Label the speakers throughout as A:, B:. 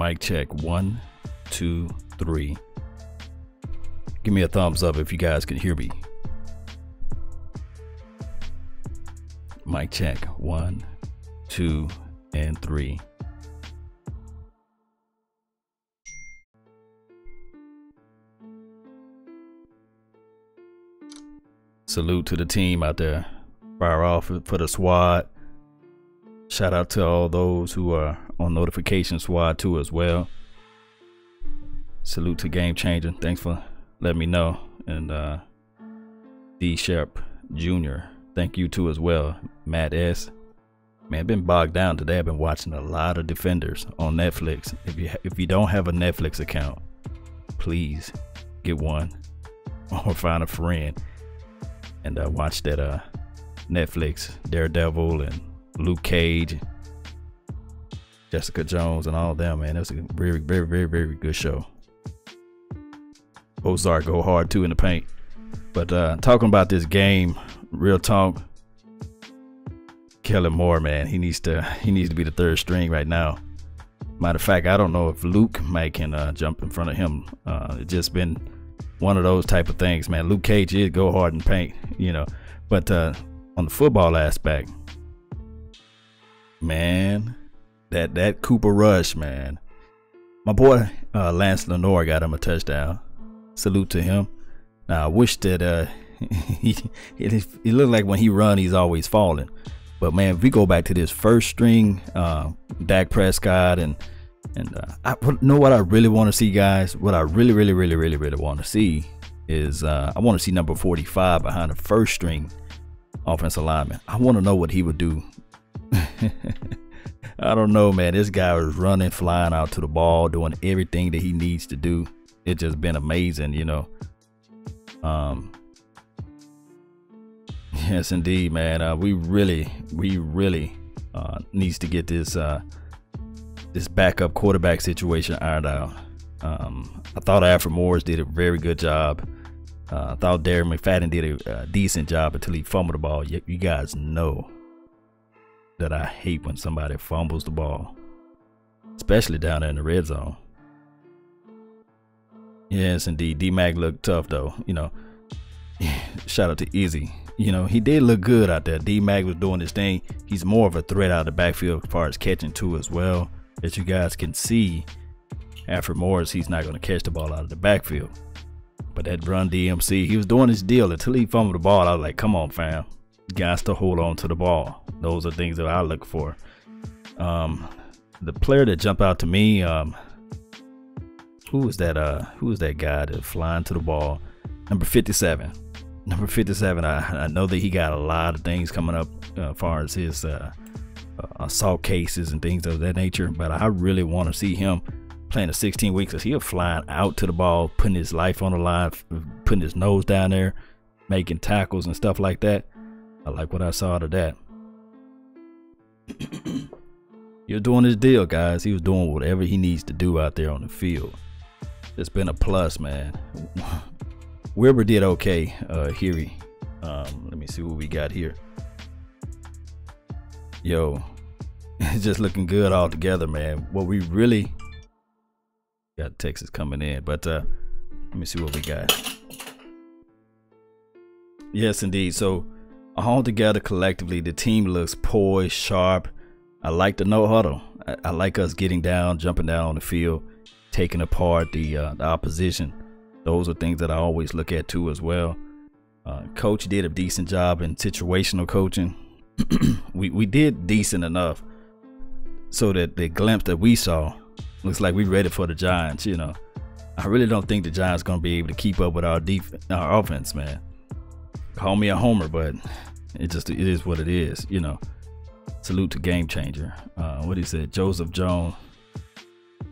A: Mic check. 1, 2, 3. Give me a thumbs up if you guys can hear me. Mic check. 1, 2, and 3. Salute to the team out there. Fire off for the squad. Shout out to all those who are on notification squad too as well. Salute to Game Changer. Thanks for letting me know. And D Sharp Jr. Thank you too as well. Matt S. Man, I've been bogged down today. I've been watching a lot of Defenders on Netflix. If you don't have a Netflix account, please get one or find a friend and watch that Netflix Daredevil and Luke Cage, Jessica Jones, and all them. Man, that's a very, very, very, very good show. Ozark go hard too in the paint. But talking about this game, real talk, Kellen Moore, man, he needs to be the third string right now. Matter of fact, I don't know if Luke May can jump in front of him. It's just been one of those type of things, man. Luke Cage is go hard in paint, you know. But on the football aspect, man, that Cooper Rush, man. My boy Lance Lenore got him a touchdown. Salute to him. Now I wish that it looked like when he run, he's always falling. But man, if we go back to this first string, Dak Prescott and I know what I really want to see, guys. What I really want to see is I want to see number 45 behind the first string offensive lineman. I want to know what he would do. I don't know, man. This guy was running, flying out to the ball, doing everything that he needs to do. It's just been amazing, you know. Yes, indeed, man. We really needs to get this this backup quarterback situation ironed out. I thought Alfred Morris did a very good job. I thought Darren McFadden did a decent job until he fumbled the ball. You guys know that I hate when somebody fumbles the ball, especially down there in the red zone. Yes, indeed. D-Mac looked tough, though. You know, shout out to Izzy. You know, he did look good out there. D-Mac was doing his thing. He's more of a threat out of the backfield as far as catching, too, as well. As you guys can see, Alfred Morris, he's not going to catch the ball out of the backfield. But that run DMC, he was doing his deal until he fumbled the ball. I was like, come on, fam. You guys to hold on to the ball. Those are things that I look for. The player that jumped out to me, who was that guy that flying to the ball? Number 57. Number 57, I know that he got a lot of things coming up as far as his assault cases and things of that nature. But I really want to see him playing the 16 weeks because he was flying out to the ball, putting his life on the line, putting his nose down there, making tackles and stuff like that. I like what I saw out of that. He was doing his deal, guys. He was doing whatever he needs to do out there on the field. It's been a plus, man. Wilbur did okay. Here, let me see what we got here. Yo, it's just looking good all together, man. What we really got Texas coming in, but let me see what we got. Yes, indeed. So all together collectively, the team looks poised, sharp. I like the no huddle. I like us getting down, jumping down on the field, taking apart the opposition. Those are things that I always look at too as well. Coach did a decent job in situational coaching. we did decent enough so that the glimpse that we saw looks like we're ready for the Giants. You know, I really don't think the Giants going to be able to keep up with our offense, man. Call me a homer, but it is what it is, you know. Salute to Game Changer. What he said, Joseph Jones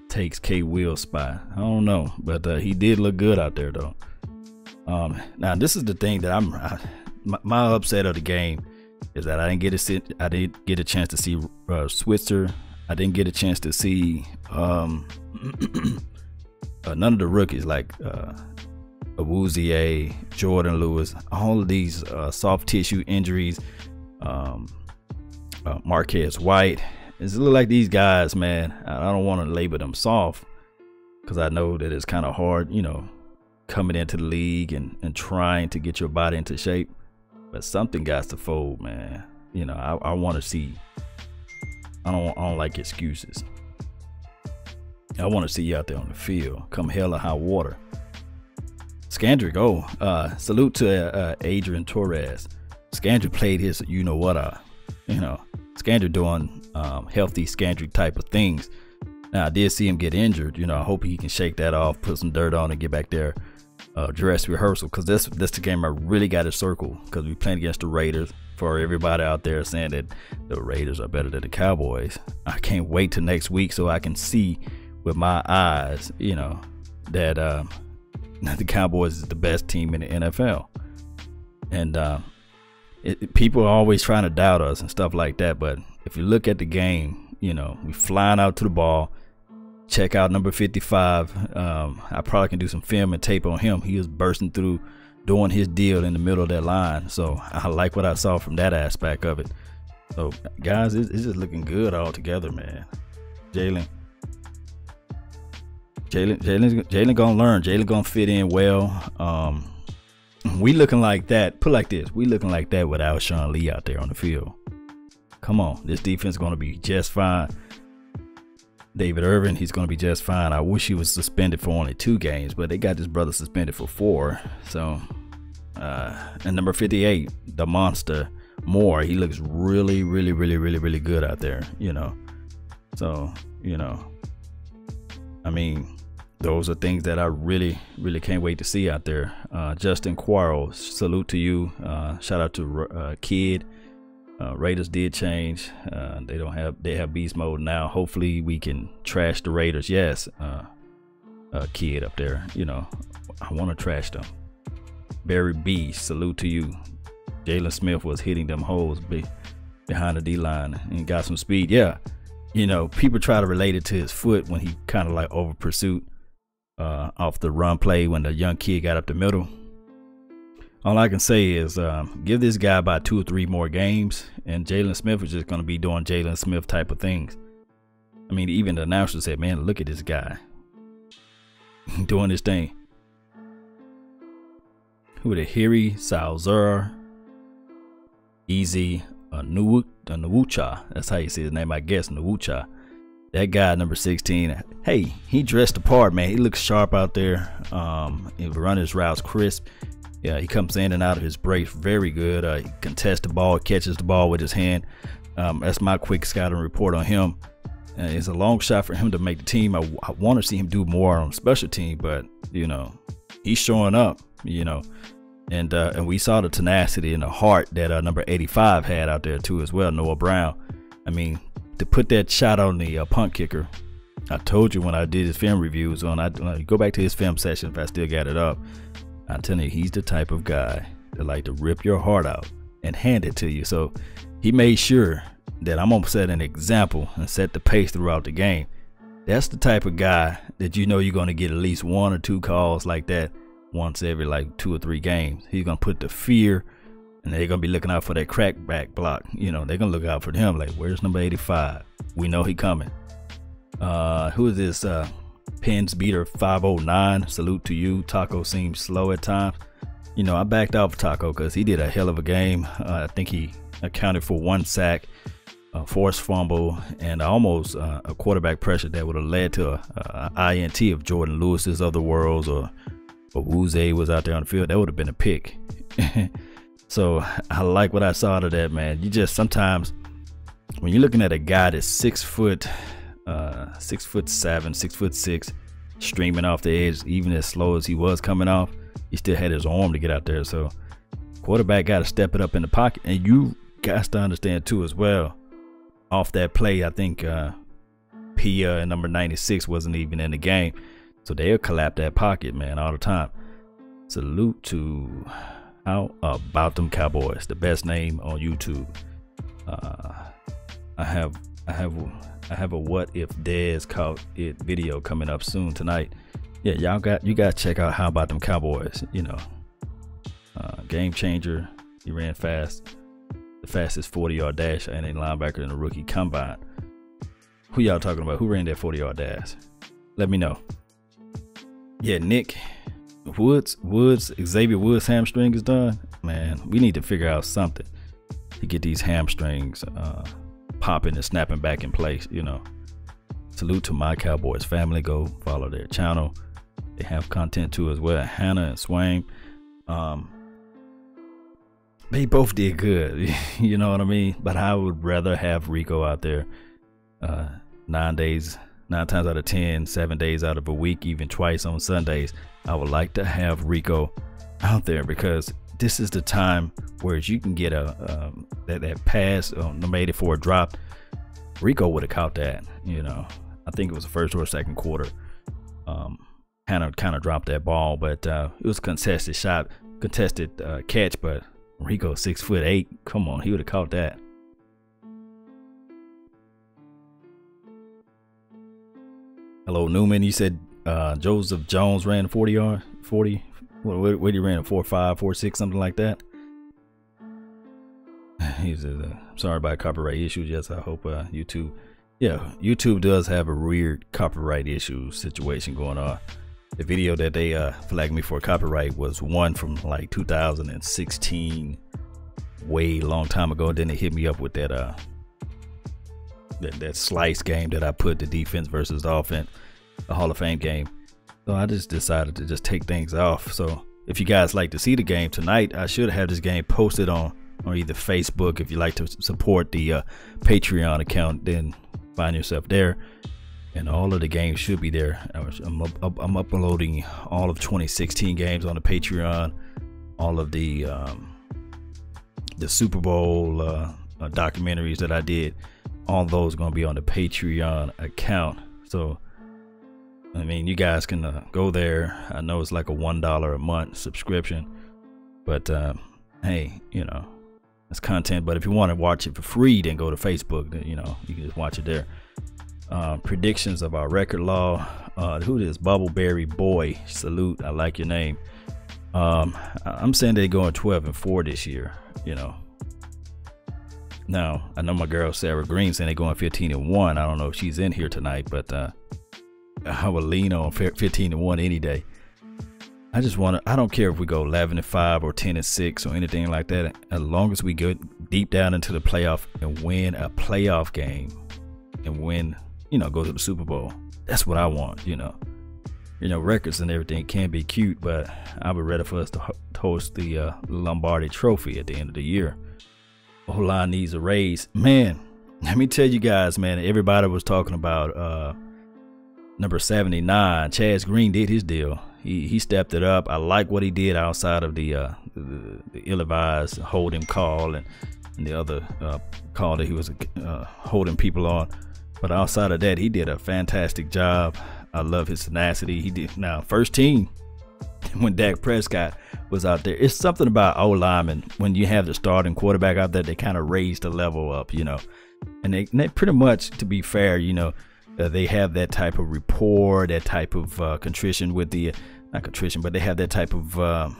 A: takes K. Will's spot. I don't know, but he did look good out there though. Now this is the thing that my upset of the game is that I didn't get a chance to see Switzer. I didn't get a chance to see none of the rookies like Awuzie, Jordan Lewis, all of these soft tissue injuries. Marquez White, It's look like these guys, man. I don't want to label them soft because I know that it's kind of hard, you know, coming into the league and trying to get your body into shape. But something got to fold, man. You know, I want to see. I don't like excuses. I want to see you out there on the field, come hell or high water. Scandrick, salute to Adrian Torres. Scandrick played his, you know what, Scandrick doing healthy Scandrick type of things. Now, I did see him get injured. You know, I hope he can shake that off, put some dirt on, and get back there, dress rehearsal. Because this the game I really got to circle, because we playing against the Raiders. For everybody out there saying that the Raiders are better than the Cowboys, I can't wait till next week so I can see with my eyes, you know, that the Cowboys is the best team in the NFL. And people are always trying to doubt us and stuff like that. But if you look at the game, you know, we flying out to the ball. Check out number 55. I probably can do some film and tape on him. He was bursting through, doing his deal in the middle of that line. So I like what I saw from that aspect of it. So guys, it's just looking good all together, man. Jalen gonna learn. Jalen gonna fit in well. We looking like that. Put it like this: we looking like that without Sean Lee out there on the field. Come on, this defense gonna be just fine. David Irvin, he's gonna be just fine. I wish he was suspended for only 2 games, but they got this brother suspended for 4. So, and number 58, the monster Moore, he looks really good out there. You know, so you know, I mean, those are things that I really can't wait to see out there. Justin Quarles, salute to you. Shout out to Kid. Raiders did change. They have beast mode now. Hopefully we can trash the Raiders. Yes, Kid up there. You know, I want to trash them. Barry B, salute to you. Jalen Smith was hitting them holes behind the D line and got some speed. Yeah, you know, people try to relate it to his foot when he kind of like over pursuit off the run play when the young kid got up the middle. All I can say is give this guy about 2 or 3 more games, and Jalen Smith is just going to be doing Jalen Smith type of things. I mean, even the announcer said, man, look at this guy doing this thing. Who the Hiri Salzer, Easy Nwucha. That's how you say his name, I guess, Nwucha. That guy, number 16, hey, he dressed the part, man. He looks sharp out there. He run his routes crisp. Yeah, he comes in and out of his brace very good. He contests the ball, catches the ball with his hand. That's my quick scouting report on him. It's a long shot for him to make the team. I want to see him do more on special team, but you know, he's showing up. You know, and we saw the tenacity and the heart that number 85 had out there too as well, Noah Brown. I mean, to put that shot on the punt kicker. I told you when I did his film reviews on. I go back to his film session if I still got it up. I'm telling you, he's the type of guy that like to rip your heart out and hand it to you. So he made sure that I'm going to set an example and set the pace throughout the game. That's the type of guy that you know you're going to get at least 1 or 2 calls like that once every like 2 or 3 games. He's going to put the fear, and they're going to be looking out for that crackback block. You know, they're going to look out for him like, where's number 85? We know he coming. Who is this? Pins Beater 509, salute to you. Taco seems slow at times. You know, I backed off Taco because he did a hell of a game. I think he accounted for 1 sack, a forced fumble, and almost a quarterback pressure that would have led to a INT of Jordan Lewis's other worlds, or Wuze was out there on the field. That would have been a pick. So I like what I saw out of that, man. You just sometimes when you're looking at a guy that's 6 foot 6'7", 6'6", streaming off the edge, even as slow as he was coming off, he still had his arm to get out there. So quarterback got to step it up in the pocket, and you guys to understand too as well. Off that play, I think Pia and number 96 wasn't even in the game, so they'll collapse that pocket, man, all the time. Salute to How About Them Cowboys, the best name on YouTube. I have a What If Dez Caught It video coming up soon tonight. Yeah, you got to check out How About Them Cowboys. You know, game changer. He ran fast, the fastest 40-yard dash and a linebacker in the rookie combine. Who y'all talking about? Who ran that 40-yard dash? Let me know. Yeah, Nick Xavier Woods hamstring is done. Man, we need to figure out something to get these hamstrings popping and snapping back in place, you know. Salute to my Cowboys family. Go follow their channel. They have content too as well. Hannah and Swain. They both did good. You know what I mean? But I would rather have Rico out there 9 times out of 10, 7 days out of a week, even twice on Sundays. I would like to have Rico out there because this is the time where you can get that pass made it for a drop. Rico would have caught that, you know. I think it was the first or second quarter. Hannah kind of dropped that ball, but it was a contested catch, but Rico 6'8". Come on, he would have caught that. Hello, Newman. You said Joseph Jones ran 40. What he ran a 4.5, 4.6, something like that. He's sorry about copyright issues. Yes, I hope YouTube. Yeah, YouTube does have a weird copyright issue situation going on. The video that they flagged me for copyright was one from like 2016, way long time ago. Then they hit me up with that that slice game that I put, the defense versus the offense, the Hall of Fame game. So I just decided to just take things off. So if you guys like to see the game tonight, I should have this game posted on either Facebook. If you like to support the Patreon account, then find yourself there. And all of the games should be there. I'm uploading all of 2016 games on the Patreon. All of the Super Bowl documentaries that I did, all those are going to be on the Patreon account. So, I mean, you guys can go there. I know it's like a $1 a month subscription, but hey, you know, it's content. But if you want to watch it for free, then go to Facebook. Then, you know, you can just watch it there. Predictions of our record law. Who this? Bubbleberry Boy. Salute. I like your name. I'm saying they're going 12-4 this year. You know. Now I know my girl Sarah Green saying they're going 15-1. I don't know if she's in here tonight, but I would lean on 15-1 any day. I just want to. I don't care if we go 11-5 or 10-6 or anything like that. As long as we get deep down into the playoff and win a playoff game and win. You know, go to the Super Bowl. That's what I want, you know. You know, records and everything can be cute, but I would rather for us to host the Lombardi Trophy at the end of the year. O-line needs a raise. Man, let me tell you guys, man, everybody was talking about number 79. Chaz Green did his deal. He stepped it up. I like what he did outside of the ill-advised holding call and the other call that he was holding people on. But outside of that, he did a fantastic job. I love his tenacity. He did. Now, first team, when Dak Prescott was out there, it's something about O-linemen. When you have the starting quarterback out there, they kind of raise the level up, you know. And they pretty much, to be fair, you know, they have that type of rapport, that type of contrition with the, not contrition, but they have that type of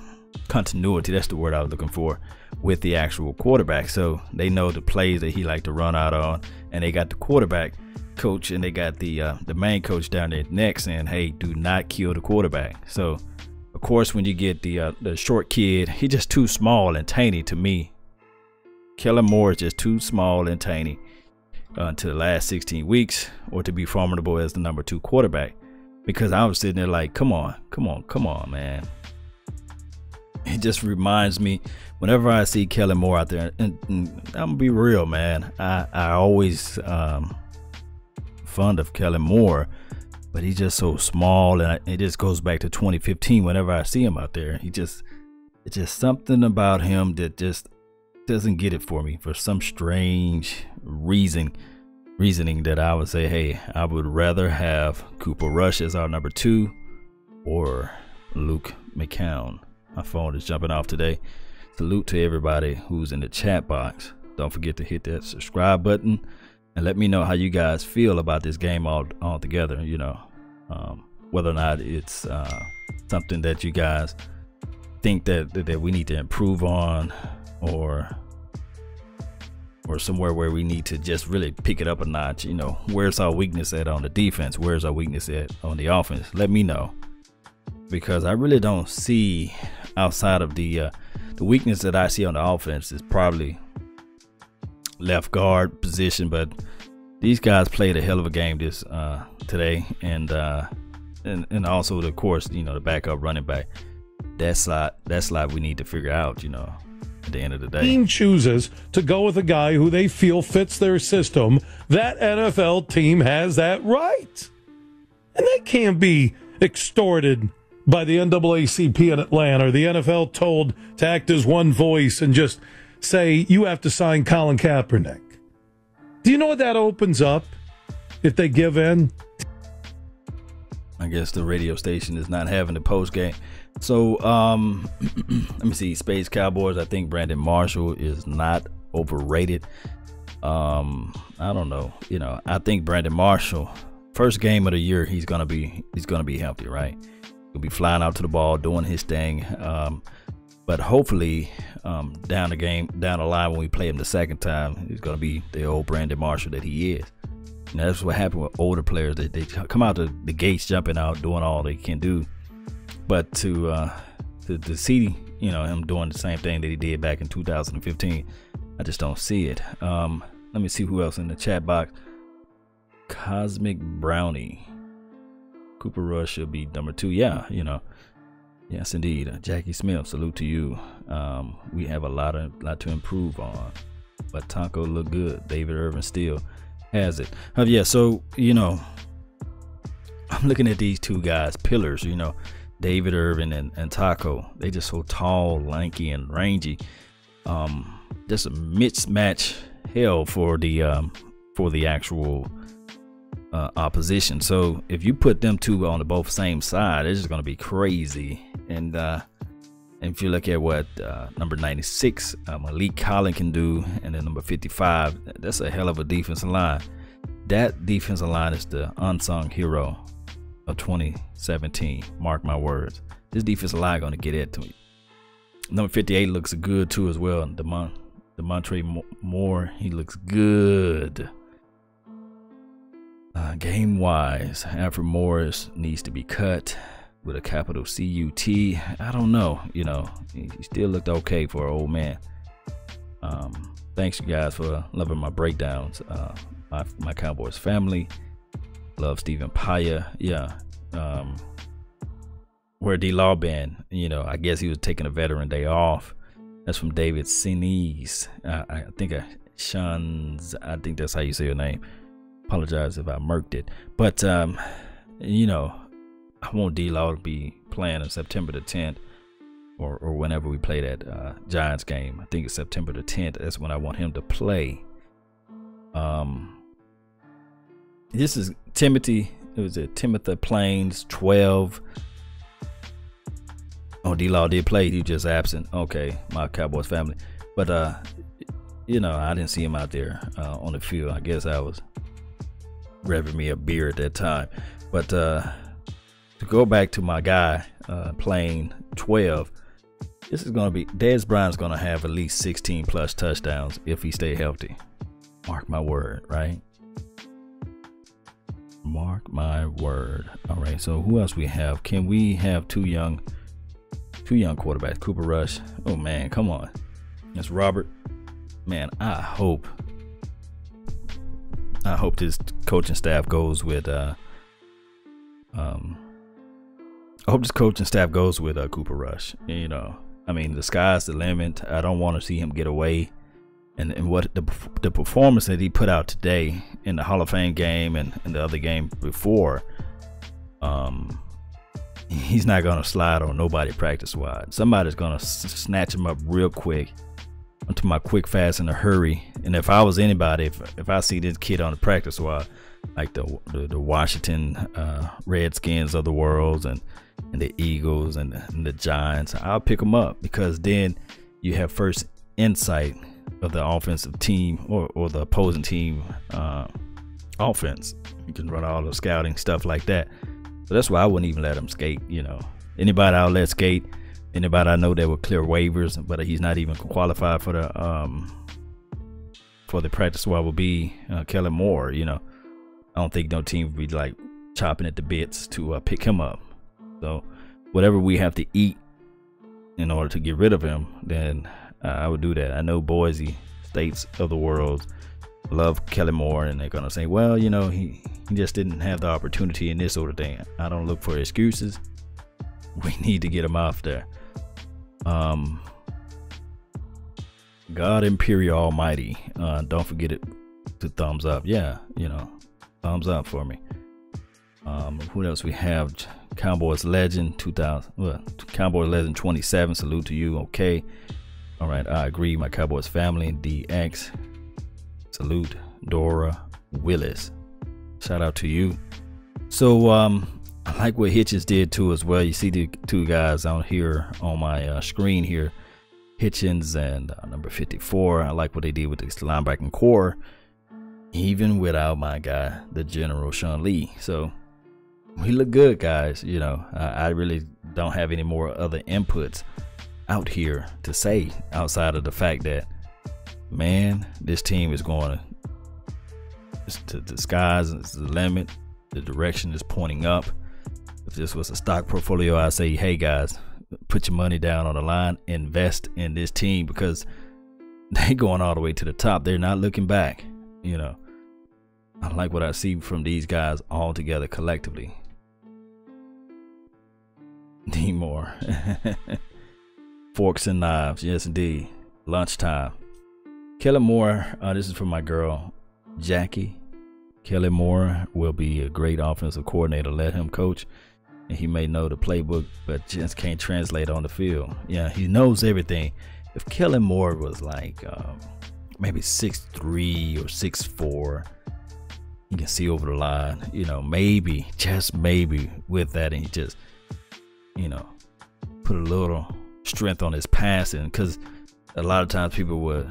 A: continuity. That's the word I was looking for, with the actual quarterback. So they know the plays that he like to run out on, and they got the quarterback coach and they got the main coach down there next saying, hey, do not kill the quarterback. So of course when you get the short kid, he's just too small and tiny to me. Kellen Moore is just too small and tiny to the last 16 weeks or to be formidable as the number 2 quarterback, because I was sitting there like, come on man. It just reminds me whenever I see Kellen Moore out there, and I'm gonna be real, man, I always fond of Kellen Moore, but he's just so small, and it just goes back to 2015. Whenever I see him out there, it's just something about him that just doesn't get it for me for some strange reasoning that I would say, hey, I would rather have Cooper Rush as our number 2 or Luke McCown. My phone is jumping off today. Salute to everybody who's in the chat box. Don't forget to hit that subscribe button and let me know how you guys feel about this game all together, you know, whether or not it's something that you guys think that we need to improve on, or or somewhere where we need to just really pick it up a notch. You know, where's our weakness at on the defense? Where's our weakness at on the offense? Let me know, because I really don't see, outside of the weakness that I see on the offense is probably left guard position. But these guys played a hell of a game this today, and also, of course, you know, the backup running back. That slot we need to figure out, you know, at the end of the day.
B: Team chooses to go with a guy who they feel fits their system. That NFL team has that right. And they can't be extorted by the NAACP in Atlanta or the NFL told to act as one voice and just say, you have to sign Colin Kaepernick. Do you know what that opens up if they give in?
A: I guess the radio station is not having the post game. So let me see. Space Cowboys. I think Brandon Marshall is not overrated. I don't know. You know, I think Brandon Marshall, first game of the year, he's gonna be healthy, right? He'll be flying out to the ball, doing his thing. But hopefully, down the line when we play him the second time, he's gonna be the old Brandon Marshall that he is. And that's what happened with older players. They come out the gates jumping out, doing all they can do. But to see, you know, him doing the same thing that he did back in 2015, I just don't see it. Let me see who else in the chat box. Cosmic Brownie. Cooper Rush should be number 2. Yeah, you know. Yes, indeed. Jackie Smith, salute to you. We have a lot to improve on. But Taco look good. David Irvin still has it. Yeah, so, you know, I'm looking at these two guys, pillars, you know, David Irvin and Taco. They just so tall, lanky, and rangy. Just a mismatch hell for the actual opposition. So if you put them two on the both same side, it's just going to be crazy. And if you look at what number 96 Malik Collin can do, and then number 55, that's a hell of a defensive line. That defensive line is the unsung hero of 2017. Mark my words. This defensive line going to get it to me. Number 58 looks good too as well. Demontre Moore, he looks good. Game wise, Alfred Morris needs to be cut with a capital C-U-T. I don't know, you know, he still looked okay for an old man. Thanks you guys for loving my breakdowns. My Cowboys family love Stephen Paya. Yeah. Where D-Law been, you know, I guess he was taking a veteran day off. That's from David Sinise. I think I think that's how you say your name. Apologize if I murked it, but you know, I want D-Law to be playing on September the 10th or whenever we play that Giants game. I think it's September the 10th. That's when I want him to play. This is Timothy. It was Timothy Plains 12. Oh, D-Law did play. He just absent. Okay, my Cowboys family. But you know, I didn't see him out there on the field. I guess I was revving me a beer at that time. But to go back to my guy playing 12, this is going to be Dez Bryant's going to have at least 16 plus touchdowns if he stay healthy. Mark my word, right? Mark my word. All right, so who else we have? Can we have two young quarterbacks? Cooper Rush. Oh man, come on. That's Robert. Man, I hope this coaching staff goes with I hope this coaching staff goes with Cooper Rush. You know, I mean, the sky's the limit. I don't want to see him get away. And what the performance that he put out today in the Hall of Fame game and the other game before, he's not gonna slide on nobody practice wide. Somebody's gonna snatch him up real quick. Onto my quick, fast, in a hurry. And if I was anybody, if I see this kid on the practice squad, like the Washington Redskins of the world and the Eagles and the Giants, I'll pick them up, because then you have first insight of the offensive team or the opposing team offense. You can run all the scouting stuff like that. So that's why I wouldn't even let him skate. You know, anybody I'll let skate. Anybody I know that would clear waivers, but he's not even qualified for for the practice squad will be Kellen Moore. You know, I don't think no team would be like chopping at the bits to pick him up. So whatever we have to eat in order to get rid of him, then I would do that. I know Boise States of the world love Kellen Moore, and they're gonna say, well, you know, he just didn't have the opportunity in this sort of thing. I don't look for excuses. We need to get him out there. God Imperial Almighty, don't forget it to thumbs up. Yeah, you know, thumbs up for me. What else we have? Cowboys legend 2000. Well, Cowboys legend 27. Salute to you. Okay. All right. I agree. My Cowboys family. DX. Salute. Dora Willis. Shout out to you. So I like what Hitchens did too as well. You see the two guys out here on my screen here, Hitchens and number 54. I like what they did with this linebacking core, even without my guy, the General Sean Lee. So we look good, guys. You know, I really don't have any more other inputs out here to say outside of the fact that, man, this team is going to the skies is the limit. The direction is pointing up. If this was a stock portfolio, I'd say, hey guys, put your money down on the line, invest in this team, because they're going all the way to the top. They're not looking back. You know, I like what I see from these guys all together collectively. D Moore. Forks and knives. Yes, indeed. Lunchtime. Kellen Moore. This is from my girl, Jackie. Kellen Moore will be a great offensive coordinator. Let him coach. And he may know the playbook, but just can't translate on the field. Yeah, he knows everything. If Kellen Moore was like maybe 6'3" or 6'4", you can see over the line, you know, maybe, just maybe with that, and he just, you know, put a little strength on his passing, because a lot of times people would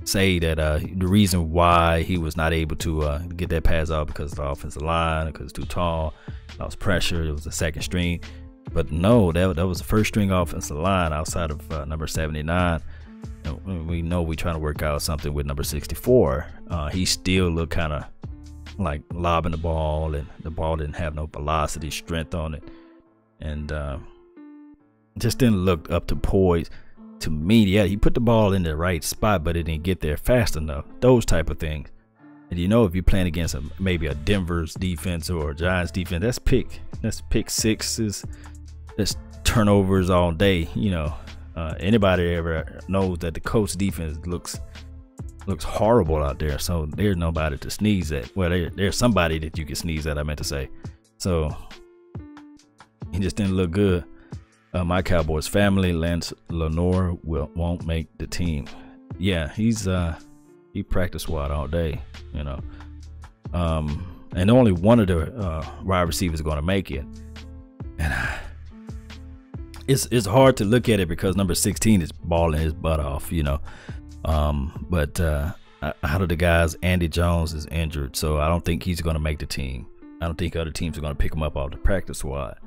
A: say that the reason why he was not able to get that pass off because of the offensive line, because it's too tall, lost pressure, it was the second string. But no, that was the first string offensive line outside of number 79. And we know we're trying to work out something with number 64. He still looked kind of like lobbing the ball, and the ball didn't have no velocity, strength on it, and just didn't look up to poise. To me, yeah, he put the ball in the right spot, but it didn't get there fast enough. Those type of things. And you know, if you're playing against maybe a Denver's defense or a Giants defense, that's pick sixes, that's turnovers all day. You know, anybody ever knows that the Colts defense looks horrible out there. So there's nobody to sneeze at. Well, there's somebody that you can sneeze at, I meant to say. So he just didn't look good. My Cowboys family, Lance Lenore won't make the team. Yeah, he practice squad all day, you know. And only one of the wide receivers is going to make it. And it's hard to look at it because number 16 is balling his butt off, you know. But out of the guys, Andy Jones is injured, so I don't think he's going to make the team. I don't think other teams are going to pick him up off the practice squad.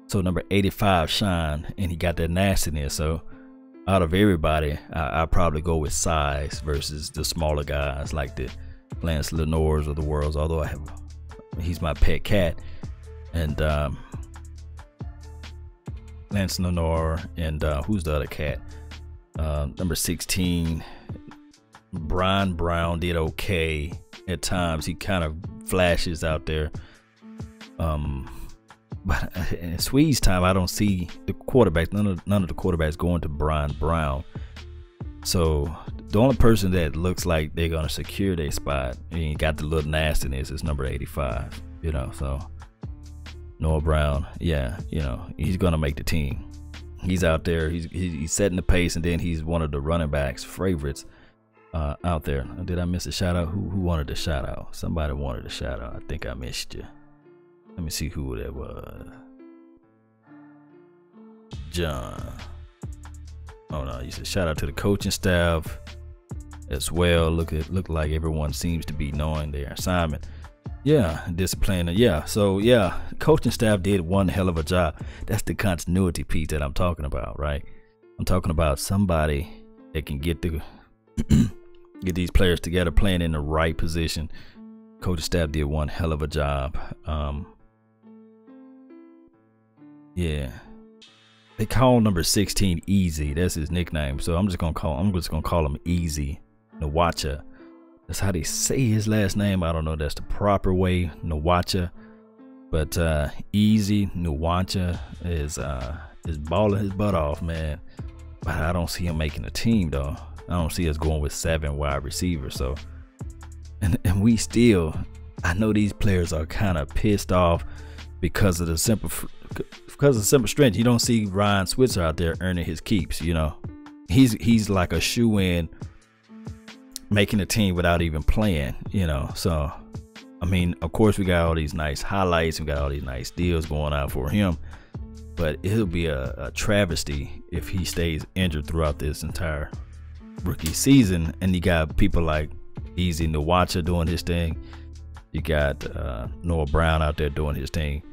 A: So number 85, Sean, and he got that nastiness. So out of everybody, I probably go with size versus the smaller guys like the Lance Lenores of the world. Although he's my pet cat, and Lance Lenore, and who's the other cat? Number 16, Brian Brown did okay at times. He kind of flashes out there. But in Swede's time, I don't see the quarterback. None of the quarterbacks going to Brian Brown. So the only person that looks like they're gonna secure their spot and got the little nastiness is number 85. You know, so Noah Brown, yeah, you know, he's gonna make the team. He's out there. He's setting the pace, and then he's one of the running backs' favorites out there. Did I miss a shout out? Who wanted a shout out? Somebody wanted a shout out. I think I missed you. Let me see who that was. John. Oh no, you said shout out to the coaching staff as well. Look like everyone seems to be knowing their assignment. Yeah, discipline. Yeah, so yeah, coaching staff did one hell of a job. That's the continuity piece that I'm talking about, right? I'm talking about somebody that can get the get these players together, playing in the right position. Coaching staff did one hell of a job. Yeah, they call number 16 Easy. That's his nickname. So I'm just gonna call him Easy Nwacha. That's how they say his last name. I don't know if that's the proper way, Nwacha, but Easy Nwacha is balling his butt off, man. But I don't see him making a team though. I don't see us going with 7 wide receivers. So, and we still, I know these players are kind of pissed off because of the simple strength. You don't see Ryan Switzer out there earning his keeps. You know, he's like a shoe-in, making a team without even playing. You know, so I mean, of course, we got all these nice highlights, we got all these nice deals going out for him. But it'll be a travesty if he stays injured throughout this entire rookie season. And you got people like Easy Nwacha doing his thing. You got Noah Brown out there doing his thing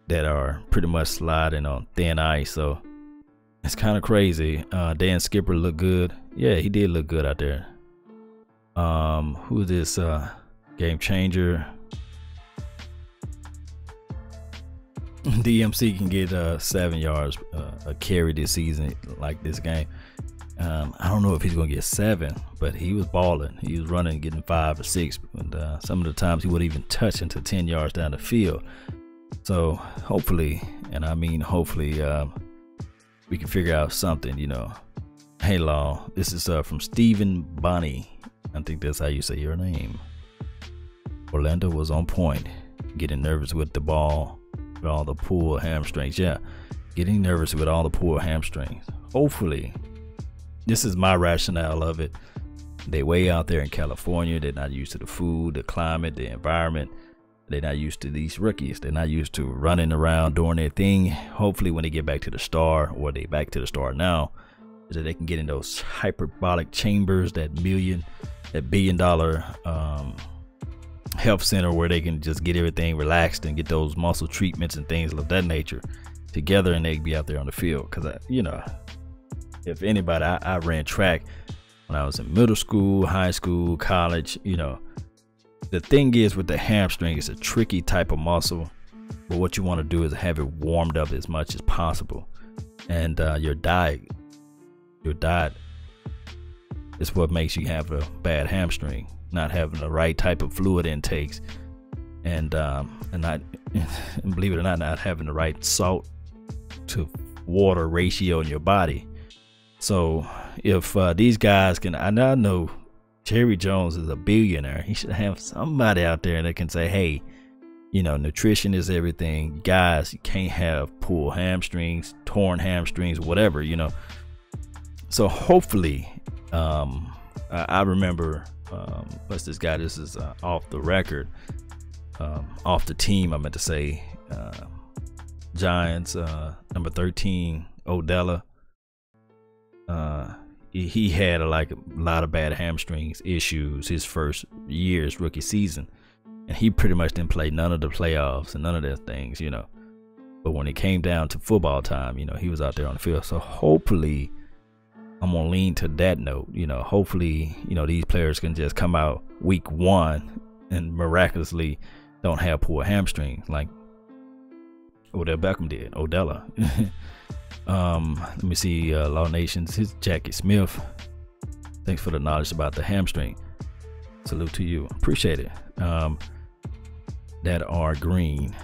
A: that are pretty much sliding on thin ice. So it's kind of crazy. Dan Skipper looked good. Yeah, he did look good out there. Who's this game changer? DMC can get 7 yards a carry this season, like this game. I don't know if he's gonna get 7, but he was balling. He was running, getting 5 or 6, and some of the times he wouldn't even touch into 10 yards down the field. So hopefully, and I mean hopefully, we can figure out something. You know, hey Law, this is from Stephen Bonnie. I think that's how you say your name. Orlando was on point, getting nervous with the ball. With all the pulled hamstrings. Yeah, getting nervous with all the pulled hamstrings. Hopefully, this is my rationale of it. They way out there in California. They're not used to the food, the climate, the environment. They're not used to these rookies. They're not used to running around doing their thing. Hopefully, when they get back to the Star, or they back to the Star now, is that they can get in those hyperbolic chambers, that billion dollar health center, where they can just get everything relaxed and get those muscle treatments and things of that nature together, and they can be out there on the field. Because you know, if anybody, I ran track when I was in middle school, high school, college. You know, the thing is with the hamstring, it's a tricky type of muscle, but what you want to do is have it warmed up as much as possible. And your diet is what makes you have a bad hamstring. Not having the right type of fluid intakes, and believe it or not having the right salt to water ratio in your body. So if these guys can, I know Jerry Jones is a billionaire. He should have somebody out there that can say, hey, you know, nutrition is everything. Guys, you can't have pulled hamstrings, torn hamstrings, whatever, you know. So hopefully, I remember, what's this guy? This is off the record, off the team, I meant to say. Giants, number 13, Odella. He had a lot of bad hamstrings issues his first year's rookie season, and he pretty much didn't play none of the playoffs and none of those things, you know. But when it came down to football time, you know, he was out there on the field. So hopefully, I'm gonna lean to that note. You know, hopefully, you know, these players can just come out week 1 and miraculously don't have poor hamstrings like Odell Beckham did. Odella. Let me see. Law Nations. His Jackie Smith. Thanks for the knowledge about the hamstring. Salute to you. Appreciate it. That are green.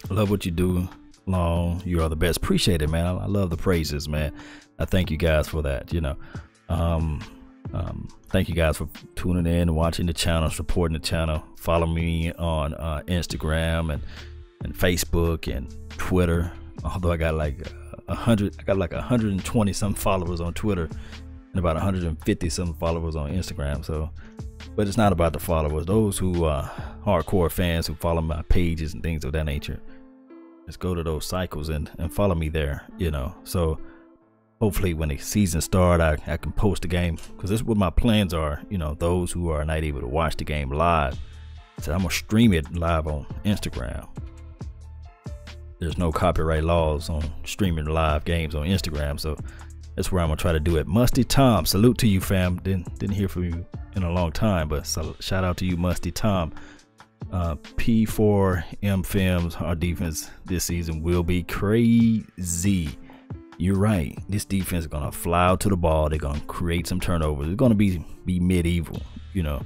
A: Love what you do. Long, you are the best. Appreciate it, man. I love the praises, man. I thank you guys for that. You know, thank you guys for tuning in and watching the channel, supporting the channel. Follow me on Instagram and Facebook and Twitter. Although I got like 120 some followers on Twitter and about 150 some followers on Instagram. So, but it's not about the followers. Those who are hardcore fans who follow my pages and things of that nature, just go to those cycles and follow me there, you know. So hopefully when the season starts, I can post the game, because this is what my plans are. You know, those who are not able to watch the game live, so I'm gonna stream it live on Instagram. There's no copyright laws on streaming live games on Instagram, so That's where I'm gonna try to do it. Musty Tom, salute to you, fam. Didn't hear from you in a long time, but shout out to you, Musty Tom. P4M Films, our defense this season will be crazy. You're right. This defense is gonna fly out to the ball. They're gonna create some turnovers. It's gonna be medieval, you know.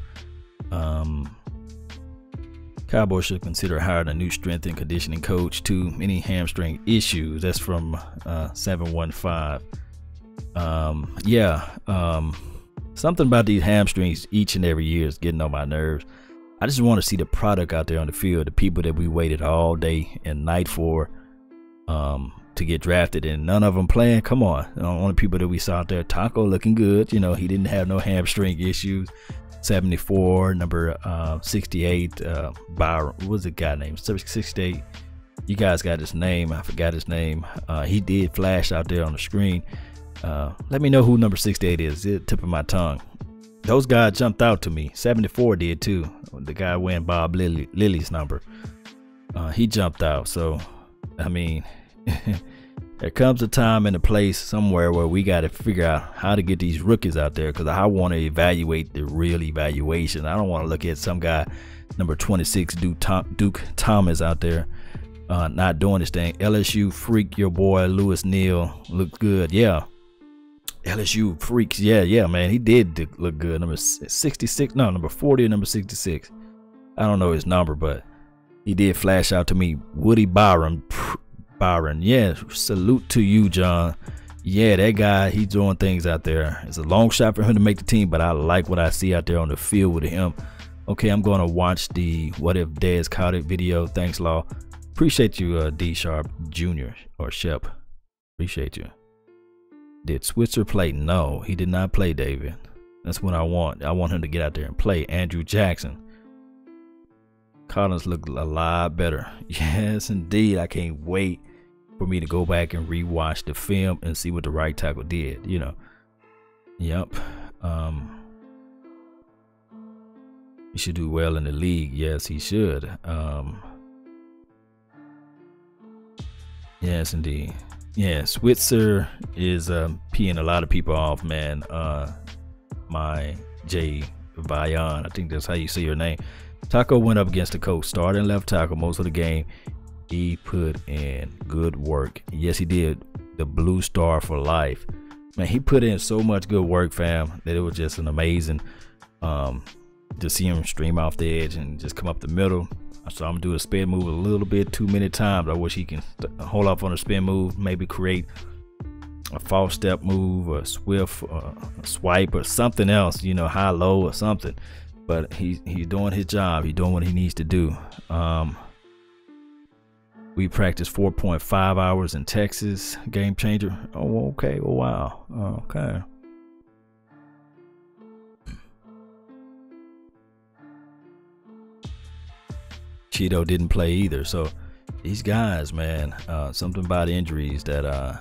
A: Cowboys should consider hiring a new strength and conditioning coach. Too many hamstring issues. That's from 715. Something about these hamstrings each and every year is getting on my nerves. I just want to see the product out there on the field, the people that we waited all day and night for to get drafted, and none of them playing. Come on, only people that we saw out there. Taco looking good, you know, he didn't have no hamstring issues. 74, number 68, Byron, what was the guy named? 68. You guys got his name. I forgot his name. He did flash out there on the screen. Let me know who number 68 is. It's the tip of my tongue. Those guys jumped out to me. 74 did too. The guy wearing Bob Lilly's number. He jumped out. So, I mean, there comes a time and a place somewhere where we got to figure out how to get these rookies out there, because I want to evaluate the real evaluation. I don't want to look at some guy, number 26, Duke Thomas out there not doing this thing. LSU freak, your boy Lewis Neal looked good. Yeah. LSU freaks. Yeah, man. He did look good. Number 66. No, number 40 or number 66. I don't know his number, but he did flash out to me. Woody Byron. Yeah, salute to you, John. Yeah, that guy, he's doing things out there. It's a long shot for him to make the team, but I like what I see out there on the field with him. Okay, I'm going to watch the What If Dez Caught It video. Thanks, Law. Appreciate you, D Sharp Jr. or Shep. Appreciate you. Did Switzer play? No, he did not play, David. That's what I want. I want him to get out there and play. Andrew Jackson. Collins looked a lot better. Yes, indeed. I can't wait for me to go back and rewatch the film and see what the right tackle did, you know. Yep. He should do well in the league. Yes, he should. Yes, indeed. Yeah, Switzer is peeing a lot of people off, man. My J Vion, I think that's how you say your name. Taco went up against the Colts, starting left tackle most of the game. He put in good work. Yes, he did. The blue star for life. Man, he put in so much good work, fam, that it was just an amazing to see him stream off the edge and just come up the middle. I saw him do a spin move a little bit too many times. I wish he can hold off on a spin move, maybe create a false step move, a swift a swipe or something else, you know, high low or something. But he's doing his job. He's doing what he needs to do. We practiced 4.5 hours in Texas. Game changer. Oh, okay. Oh, wow. Okay. Cheeto didn't play either. So these guys, man, something about injuries that are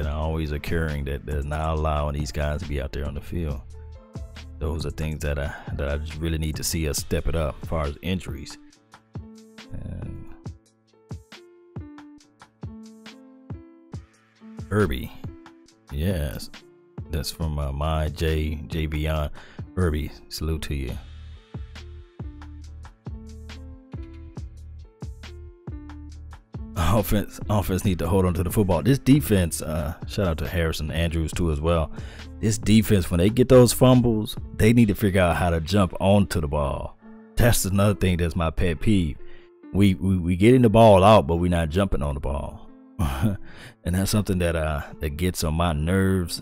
A: always occurring that is not allowing these guys to be out there on the field. Those are things that I just really need to see us step it up as far as injuries. And Irby, yes, that's from my J Beyond. Irby, salute to you. Offense need to hold on to the football. This defense, shout out to Harrison Andrews too as well. This defense, when they get those fumbles, they need to figure out how to jump onto the ball. That's another thing that's my pet peeve. We getting the ball out, but we're not jumping on the ball. And that's something that gets on my nerves.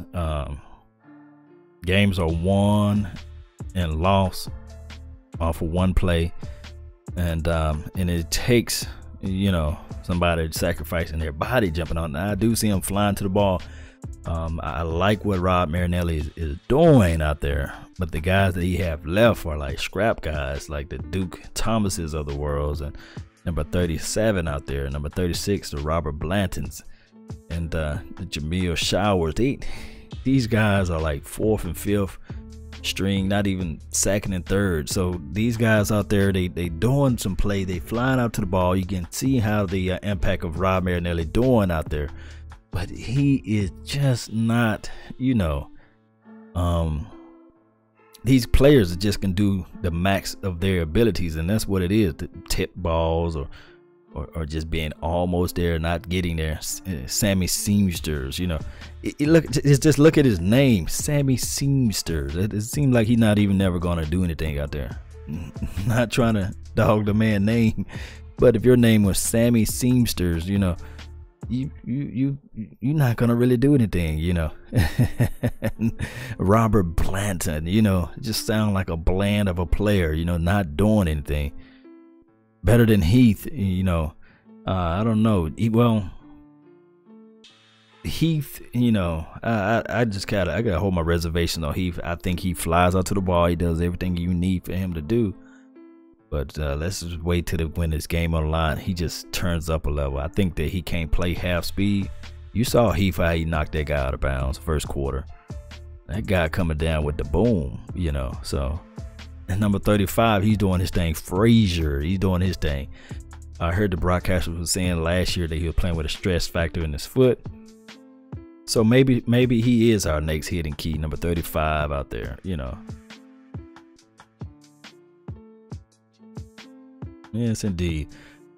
A: Games are won and lost off of one play, and it takes, you know, somebody sacrificing their body jumping on. Now, I do see him flying to the ball. I like what Rob Marinelli is doing out there, but the guys that he have left are like scrap guys, like the Duke Thomases of the world, and number 37 out there, number 36, the Robert Blantons, and the Jamil Showers. These guys are like fourth and fifth string, not even second and third. So these guys out there, they doing some play, they flying out to the ball. You can see how the impact of Rob Marinelli doing out there. but he is just not, these players just can do the max of their abilities, and that's what it is, the tip balls or just being almost there, not getting there. Sammy Seamsters, just look at his name, Sammy Seamsters. It seems like he's not even never gonna do anything out there. Not trying to dog the man name, but if your name was Sammy Seamsters, you're not gonna really do anything, Robert Blanton, just sound like a bland of a player, not doing anything. Better than Heath, I don't know. Heath, I gotta hold my reservation on Heath. I think he flies out to the ball. He does everything you need for him to do. But let's just wait till when this game on the line, he just turns up a level. I think that he can't play half speed. You saw Heath, how he knocked that guy out of bounds first quarter. That guy coming down with the boom, So, and number 35, he's doing his thing. Frazier, he's doing his thing. I heard the broadcaster was saying last year that he was playing with a stress factor in his foot. So maybe he is our next hidden key, number 35 out there, Yes, indeed.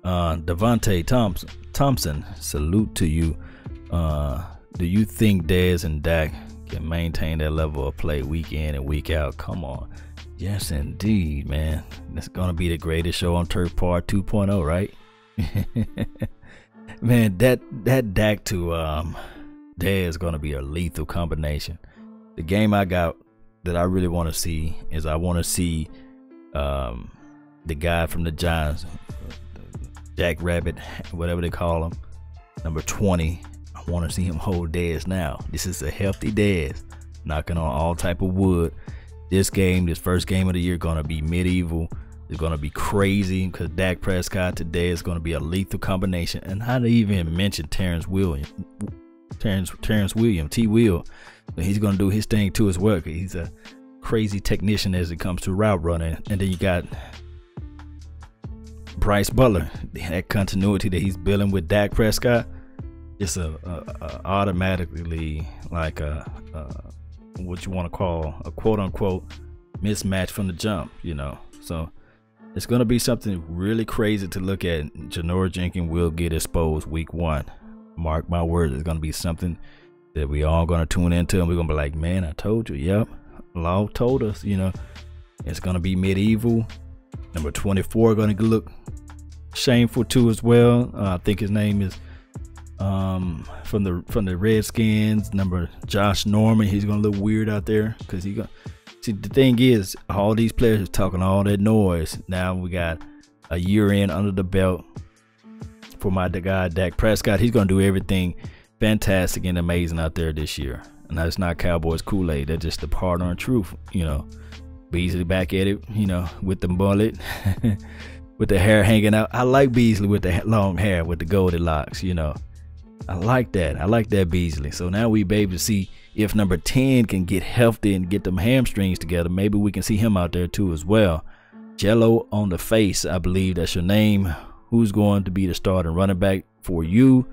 A: Devontae Thompson, salute to you. Do you think Dez and Dak can maintain that level of play week in and week out? Come on. Yes, indeed, man. It's going to be the greatest show on Turf Part 2.0, right? Man, that Dak to Dez is going to be a lethal combination. The game I got that I really want to see is I want to see the guy from the Giants, Jack Rabbit, whatever they call him, number 20. I want to see him hold Dez now. This is a healthy Dez, knocking on all type of wood. This first game of the year, going to be medieval. It's going to be crazy because Dak Prescott today is going to be a lethal combination. And how to even mention Terrence Williams, T. Will. He's going to do his thing too as well. He's a crazy technician as it comes to route running. And then you got Bryce Butler, that continuity that he's building with Dak Prescott. It's automatically like what you want to call a quote unquote mismatch from the jump, So it's going to be something really crazy to look at. Janoris Jenkins will get exposed week 1. Mark my words, it's going to be something that we all going to tune into, and we're going to be like, man, I told you. Yep, Law told us. It's going to be medieval. Number 24 going to look shameful too as well. I think his name is from the Redskins, number Josh Norman. He's gonna look weird out there because see, the thing is, all these players are talking all that noise. Now we got a year in under the belt for the guy Dak Prescott. He's gonna do everything fantastic and amazing out there this year. And that's not Cowboys Kool-Aid. That's just the partner and truth. Beasley back at it, with the mullet, with the hair hanging out. I like Beasley with the long hair, with the Goldilocks, I like that. I like that Beasley. So now we be able to see if number 10 can get healthy and get them hamstrings together. Maybe we can see him out there too as well. Jello on the face, I believe that's your name. Who's going to be the starting running back for you?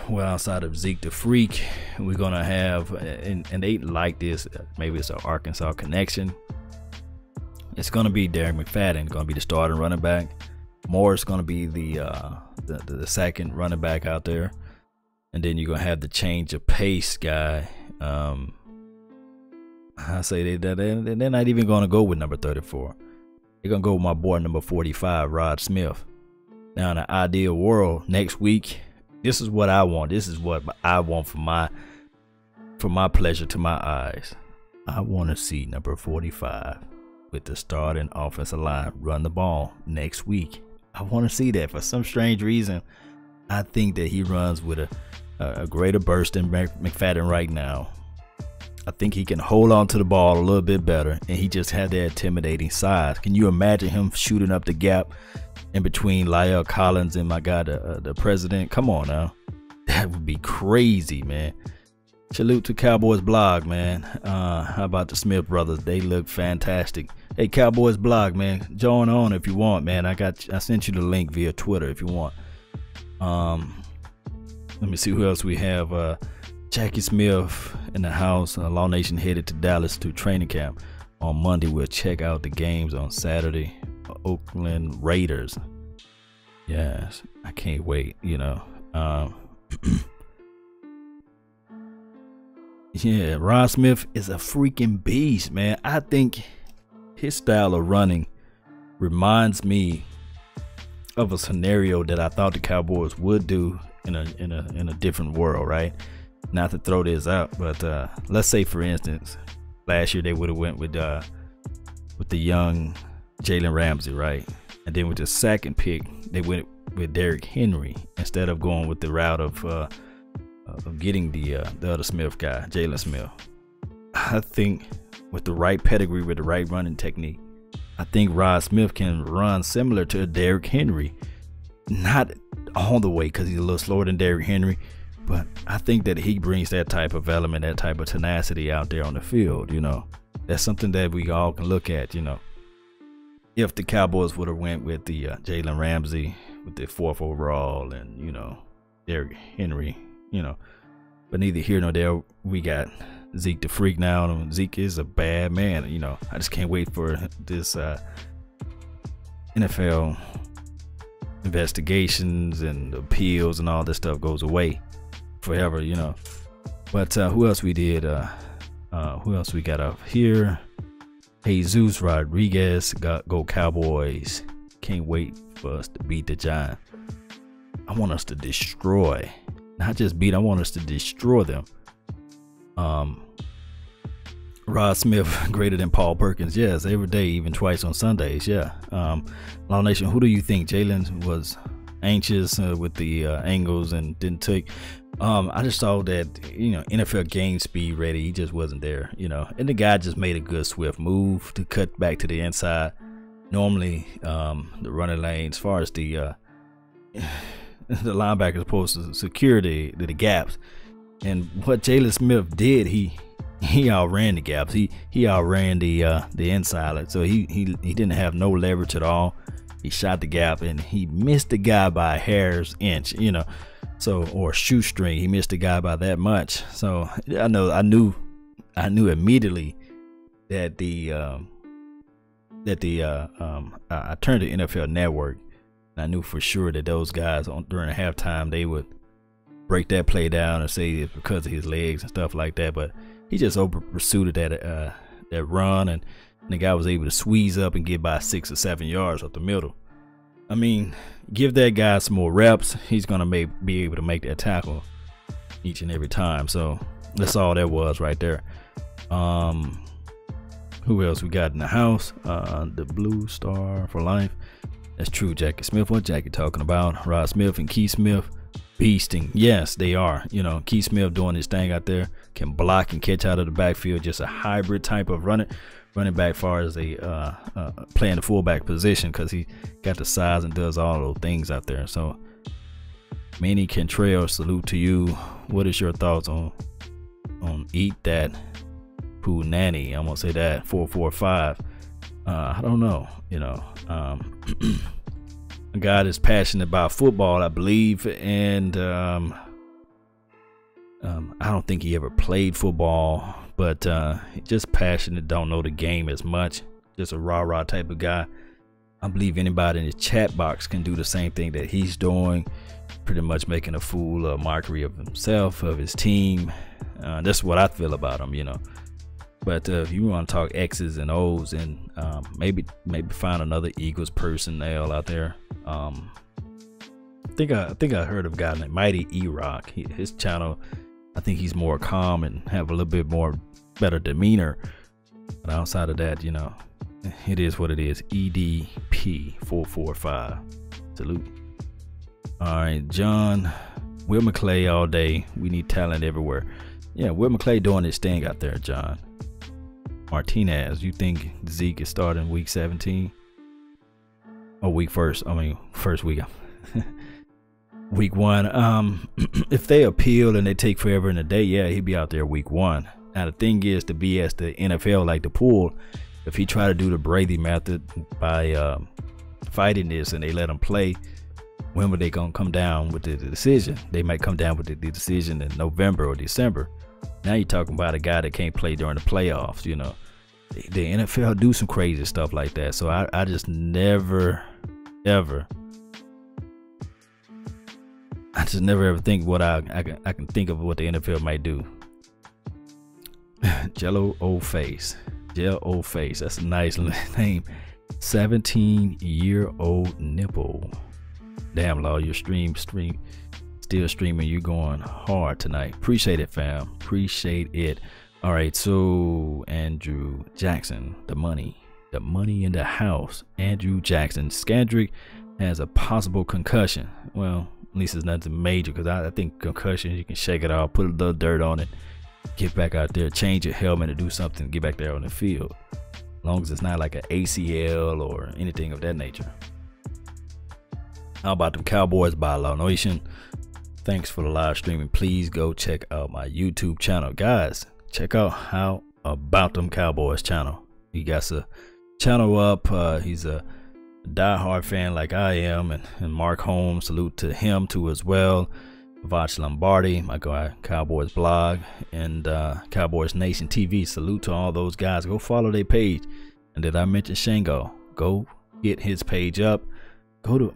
A: Well, outside of Zeke the Freak, we're going to have, and they like this, maybe it's an Arkansas connection. It's going to be Derek McFadden, going to be the starting running back. Moore's going to be the second running back out there. And then you're going to have the change of pace guy. I say they're not even going to go with number 34. They're going to go with my boy number 45, Rod Smith. Now, in the ideal world, next week, this is what I want. This is what I want for my pleasure to my eyes. I want to see number 45 with the starting offensive line run the ball next week. I want to see that. For some strange reason, I think that he runs with a greater burst than McFadden right now. I think he can hold on to the ball a little bit better, and he just had that intimidating size. Can you imagine him shooting up the gap in between Lyle Collins and my guy, the president? Come on now. That would be crazy, man. Salute to Cowboys blog, man. How about the Smith brothers? They look fantastic. Hey, Cowboys blog, man. Join on if you want, man. I sent you the link via Twitter if you want. Let me see who else we have. Jackie Smith in the house. Law Nation headed to Dallas to training camp on Monday. We'll check out the games on Saturday. Oakland Raiders. Yes, I can't wait. Yeah, Ron Smith is a freaking beast, man. I think his style of running reminds me of a scenario that I thought the Cowboys would do in a different world, right? Not to throw this out, but let's say, for instance, last year they would have went with the young Jalen Ramsey, right? And then with the second pick, they went with Derrick Henry instead of going with the route of getting the other Smith guy, Jalen Smith. I think with the right pedigree, with the right running technique, I think Rod Smith can run similar to Derrick Henry. Not all the way, because he's a little slower than Derrick Henry, but I think that he brings that type of element, that type of tenacity out there on the field. That's something that we all can look at. If the Cowboys would have went with the Jalen Ramsey with the 4th overall and Derrick Henry, but neither here nor there. We got Zeke the Freak now, and Zeke is a bad man. I just can't wait for this NFL investigations and appeals and all this stuff goes away forever. But who else we did? Who else we got up here? Jesus Rodriguez, go Cowboys. Can't wait for us to beat the Giants. I want us to destroy, not just beat, I want us to destroy them. Rod Smith greater than Paul Perkins. Yes, every day, even twice on Sundays. Yeah. Law Nation, who do you think? Jalen was anxious with the angles and didn't take. I just saw that, NFL game speed ready. He just wasn't there, and the guy just made a good swift move to cut back to the inside. Normally, the running lane, as far as the linebacker is supposed to secure the gaps. And what Jalen Smith did, he outran the gaps. He outran the inside. So he didn't have no leverage at all. He shot the gap and he missed the guy by a hair's inch, or shoestring. He missed the guy by that much. So I knew immediately that I turned to NFL Network, and I knew for sure that those guys during halftime they would break that play down and say it's because of his legs and stuff like that. But he just over pursued that run, and the guy was able to squeeze up and get by 6 or 7 yards up the middle. I mean, give that guy some more reps, he's gonna be able to make that tackle each and every time. So that's all that was right there. Who else we got in the house? The Blue Star for Life. That's true, Jackie Smith. What Jackie talking about? Rod Smith and Keith Smith beasting. Yes, they are. Keith Smith doing his thing out there, can block and catch out of the backfield. Just a hybrid type of running back, far as they playing the fullback position, because he got the size and does all those things out there. So Manny Cantrell, salute to you. What is your thoughts on Eat That Poo Nanny? I'm gonna say that 445. I don't know. A guy that's passionate about football, I believe, and I don't think he ever played football, but just passionate, don't know the game as much, just a rah-rah type of guy. I believe anybody in the chat box can do the same thing that he's doing, pretty much making a fool, a mockery of himself, of his team. That's what I feel about him, But if you want to talk X's and O's, and maybe find another Eagles personnel out there. I think I heard of a guy named Mighty E-Rock. His channel, I think he's more calm and have a little bit more better demeanor. But outside of that, it is what it is. EDP 445. Salute. All right, John. Will McClay all day. We need talent everywhere. Yeah, Will McClay doing his thing out there, John. Martinez, you think Zeke is starting week 17? Or week first? I mean, first week. Week 1. If they appeal and they take forever in a day, yeah, he'll be out there week 1. Now the thing is, to be as the NFL like the pool, if he try to do the Brady method by fighting this and they let him play, when were they gonna come down with the decision? They might come down with the decision in November or December. Now you're talking about a guy that can't play during the playoffs. You know, the NFL do some crazy stuff like that. So I just never ever. I just never ever think what I can think of what the NFL might do. Jello Old Face. Gel Old Face. That's a nice name. 17-year-old nipple. Damn, Law, your stream still streaming. You're going hard tonight. Appreciate it, fam. Appreciate it. All right, so Andrew Jackson, the money in the house. Andrew Jackson. Skandrick has a possible concussion. Well, at least it's nothing major, because I think concussion, you can shake it off, put a little dirt on it, get back out there, change your helmet, and do something, get back there on the field. As long as it's not like an ACL or anything of that nature. How about them Cowboys by Law Nation? Thanks for the live streaming. Please go check out my YouTube channel. Guys, check out How About Them Cowboys channel. He got a channel up. He's a diehard fan like I am, and Mark Holmes, salute to him too as well. Vach Lombardi, my guy, Cowboys blog, and Cowboys Nation TV, salute to all those guys. Go follow their page. And did I mention Shango? Go get his page up.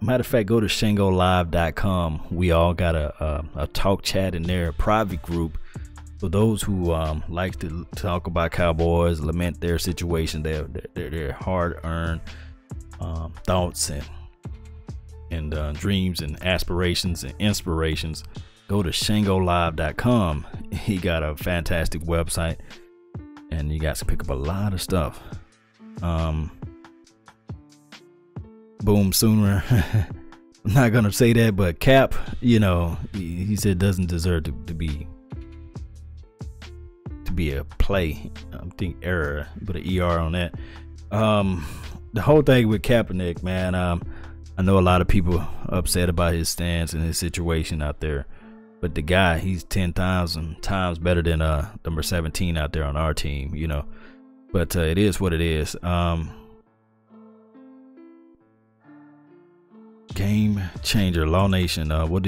A: Matter of fact, go to shangolive.com. We all got a talk chat in there, a private group for those who like to talk about Cowboys, lament their situation, their hard-earned thoughts and dreams and aspirations and inspirations. Go to shangolive.com. He got a fantastic website, and you guys can pick up a lot of stuff. Boom Sooner. I'm not gonna say that, but Cap, you know, he said doesn't deserve to be a play. I think error, put an ER on that. The whole thing with Kaepernick, man, I know a lot of people upset about his stance and his situation out there, but the guy, he's 10,000 times better than number 17 out there on our team, you know. But it is what it is. Game changer, Law Nation. What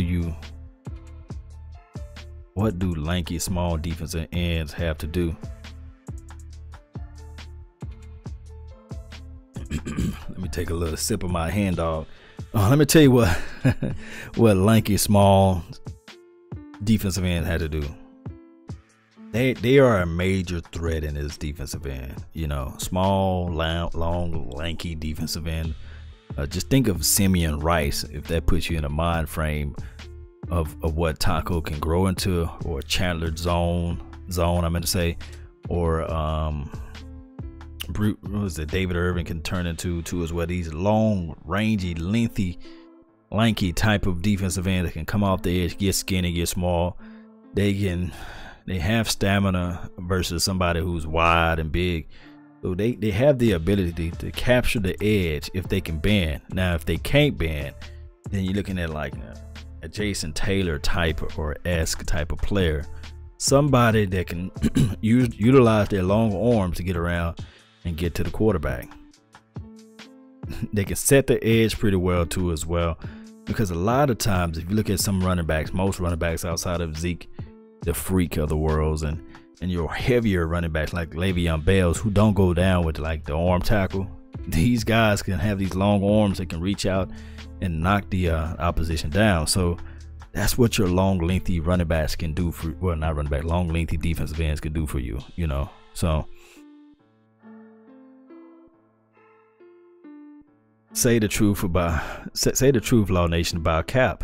A: do lanky small defensive ends have to do? Let me take a little sip of my hand dog. Let me tell you what what lanky small defensive end had to do. They are a major threat in this defensive end. You know, small, long, lanky defensive end. Just think of Simeon Rice, if that puts you in a mind frame of what Taco can grow into, or Chandler zone I meant to say, or what was it, David Irvin can turn into too as well. These long, rangy, lengthy, lanky type of defensive end that can come off the edge, get skinny, get small. They have stamina versus somebody who's wide and big. So they have the ability to capture the edge if they can bend. Now, if they can't bend, then you're looking at like a Jason Taylor type or esque type of player. Somebody that can utilize their long arms to get around and get to the quarterback. They can set the edge pretty well too as well. Because a lot of times, if you look at some running backs, most running backs outside of Zeke, the freak of the worlds, and your heavier running backs like Le'Veon Bells, who don't go down with like the arm tackle, these guys can have these long arms that can reach out and knock the opposition down. So that's what your long, lengthy running backs can do for, well, not running back, long, lengthy defensive ends can do for you, you know. So say the truth, Law Nation, about Cap.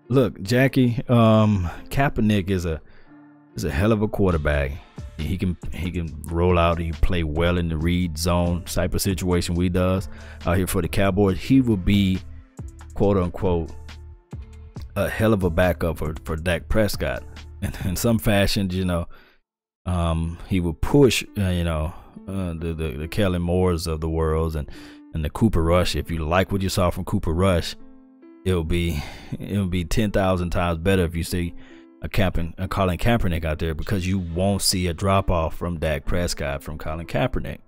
A: Look, Jackie, Kaepernick is a hell of a quarterback. He can roll out. He can play well in the read zone type of situation we does out here for the Cowboys. He will be, quote unquote, a hell of a backup for Dak Prescott. And in some fashion, you know, he will push, the Kellen Moores of the world and the Cooper Rush. If you like what you saw from Cooper Rush, it'll be 10,000 times better if you see a Colin Kaepernick out there, because you won't see a drop off from Dak Prescott from Colin Kaepernick.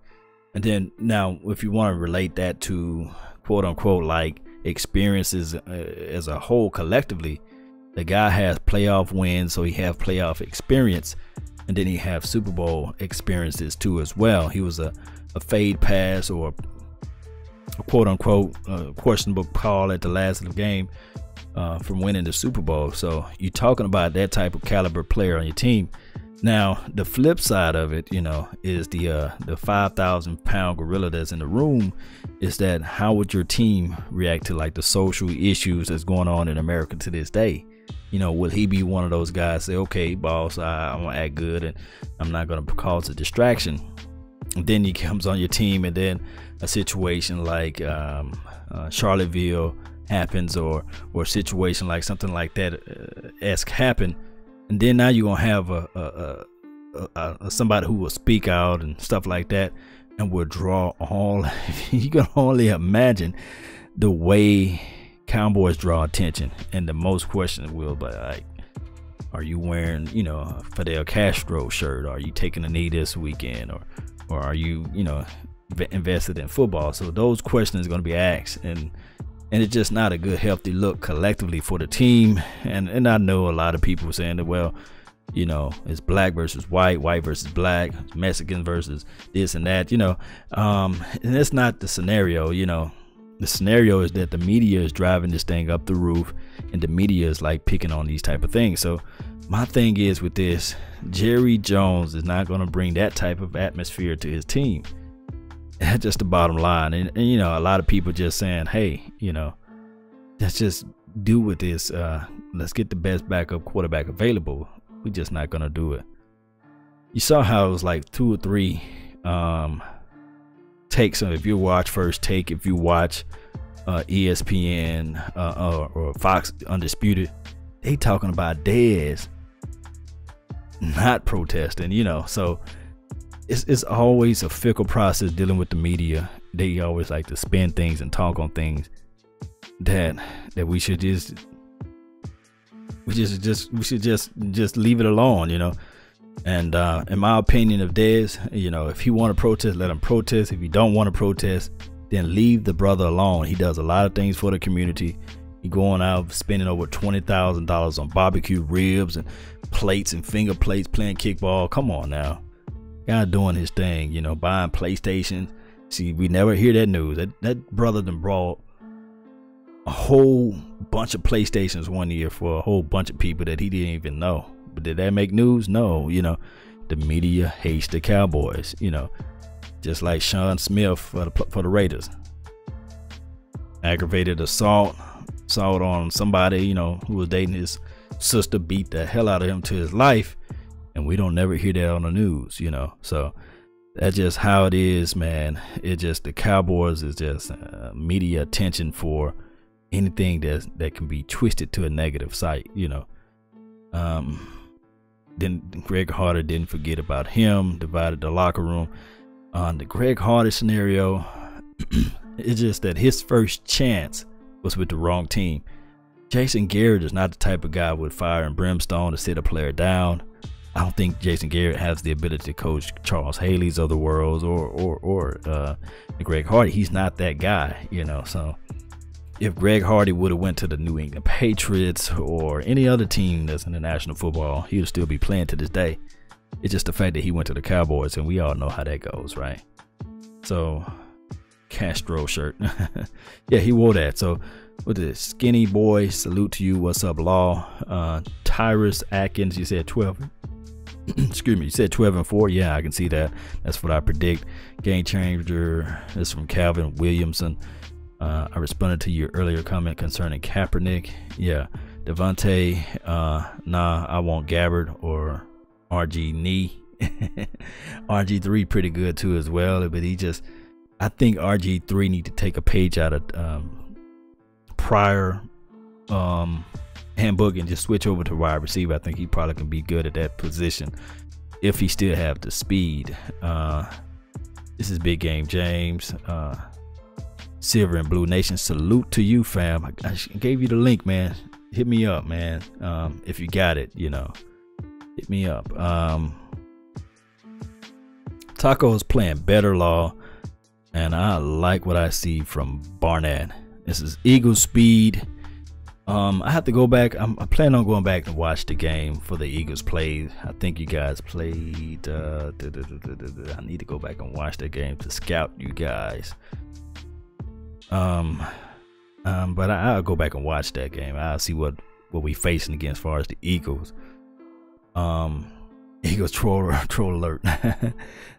A: And then now, if you want to relate that to, quote unquote, like experiences as a whole collectively. The guy has playoff wins, so he have playoff experience, and then he have Super Bowl experiences too as well. He was a fade pass or a quote unquote questionable call at the last of the game from winning the Super Bowl. So you're talking about that type of caliber player on your team. Now the flip side of it, is the 5,000-pound gorilla that's in the room. Is that how would your team react to like the social issues that's going on in America to this day? Will he be one of those guys say, okay, boss, I'm gonna act good and I'm not gonna cause a distraction? And then he comes on your team, and then a situation like Charlottesville happens, or a situation like something like that happen, and then now you're gonna have somebody who will speak out and stuff like that, and will draw all. You can only imagine the way Cowboys draw attention, and the most questions will be like, are you wearing a Fidel Castro shirt? Are you taking a knee this weekend? Or are you invested in football? So those questions are going to be asked, and it's just not a good healthy look collectively for the team. And I know a lot of people saying that, well, it's black versus white versus black, Mexican versus this and that, and that's not the scenario. The scenario is that the media is driving this thing up the roof, and the media is like picking on these type of things. So my thing is with this, Jerry Jones is not going to bring that type of atmosphere to his team. That's just the bottom line. And a lot of people just saying, hey, let's just do with this. Let's get the best backup quarterback available. We're just not going to do it. You saw how it was like 2 or 3 takes. So if you watch First Take, if you watch ESPN or Fox Undisputed, they talking about Dez not protesting, so it's always a fickle process dealing with the media. They always like to spin things and talk on things that we should just leave it alone, And in my opinion of Dez, if he want to protest, let him protest. If he don't want to protest, then leave the brother alone. He does a lot of things for the community. He going out spending over $20,000 on barbecue ribs and plates and finger plates, playing kickball. Come on now, guy doing his thing. Buying PlayStation. See, we never hear that news. That brother done brought a whole bunch of PlayStations one year for a whole bunch of people that he didn't even know. But did that make news? No. The media hates the Cowboys. Just like Sean Smith for the Raiders. Aggravated assault on somebody, who was dating his sister, beat the hell out of him to his life, and we don't never hear that on the news, So that's just how it is, man. It just, the Cowboys is just media attention for anything that can be twisted to a negative site, Then Greg Hardy didn't forget about him, divided the locker room. On the Greg Hardy scenario, it's just that his first chance was with the wrong team. Jason Garrett is not the type of guy with fire and brimstone to sit a player down. I don't think Jason Garrett has the ability to coach Charles Haley's of the world or Greg Hardy. He's not that guy, So if Greg Hardy would have went to the New England Patriots or any other team that's in the National Football, he would still be playing to this day. It's just the fact that he went to the Cowboys, and we all know how that goes, right? So, Castro shirt. Yeah, he wore that. So, with the skinny boy, salute to you. What's up, Law? Tyrus Atkins, you said 12. Excuse me, you said 12-4. Yeah, I can see that. That's what I predict. Game changer. This is from Calvin Williamson. I responded to your earlier comment concerning Kaepernick. Yeah, Devontae, nah, I want Gabbard or RG knee. RG3 pretty good too as well, but I think RG3 need to take a page out of prior handbook and just switch over to wide receiver. I think he probably can be good at that position if he still have the speed. This is Big Game James. Silver and Blue Nation, salute to you, fam. I gave you the link, man. Hit me up, man. If you got it, hit me up. Taco is playing better, Law, and I like what I see from Barnett. This is Eagles speed. I have to go back. I plan on going back and watch the game for the Eagles play. I think you guys played. I need to go back and watch that game to scout you guys. But I'll go back and watch that game. I'll see what we facing against as far as the Eagles. Eagles troll alert.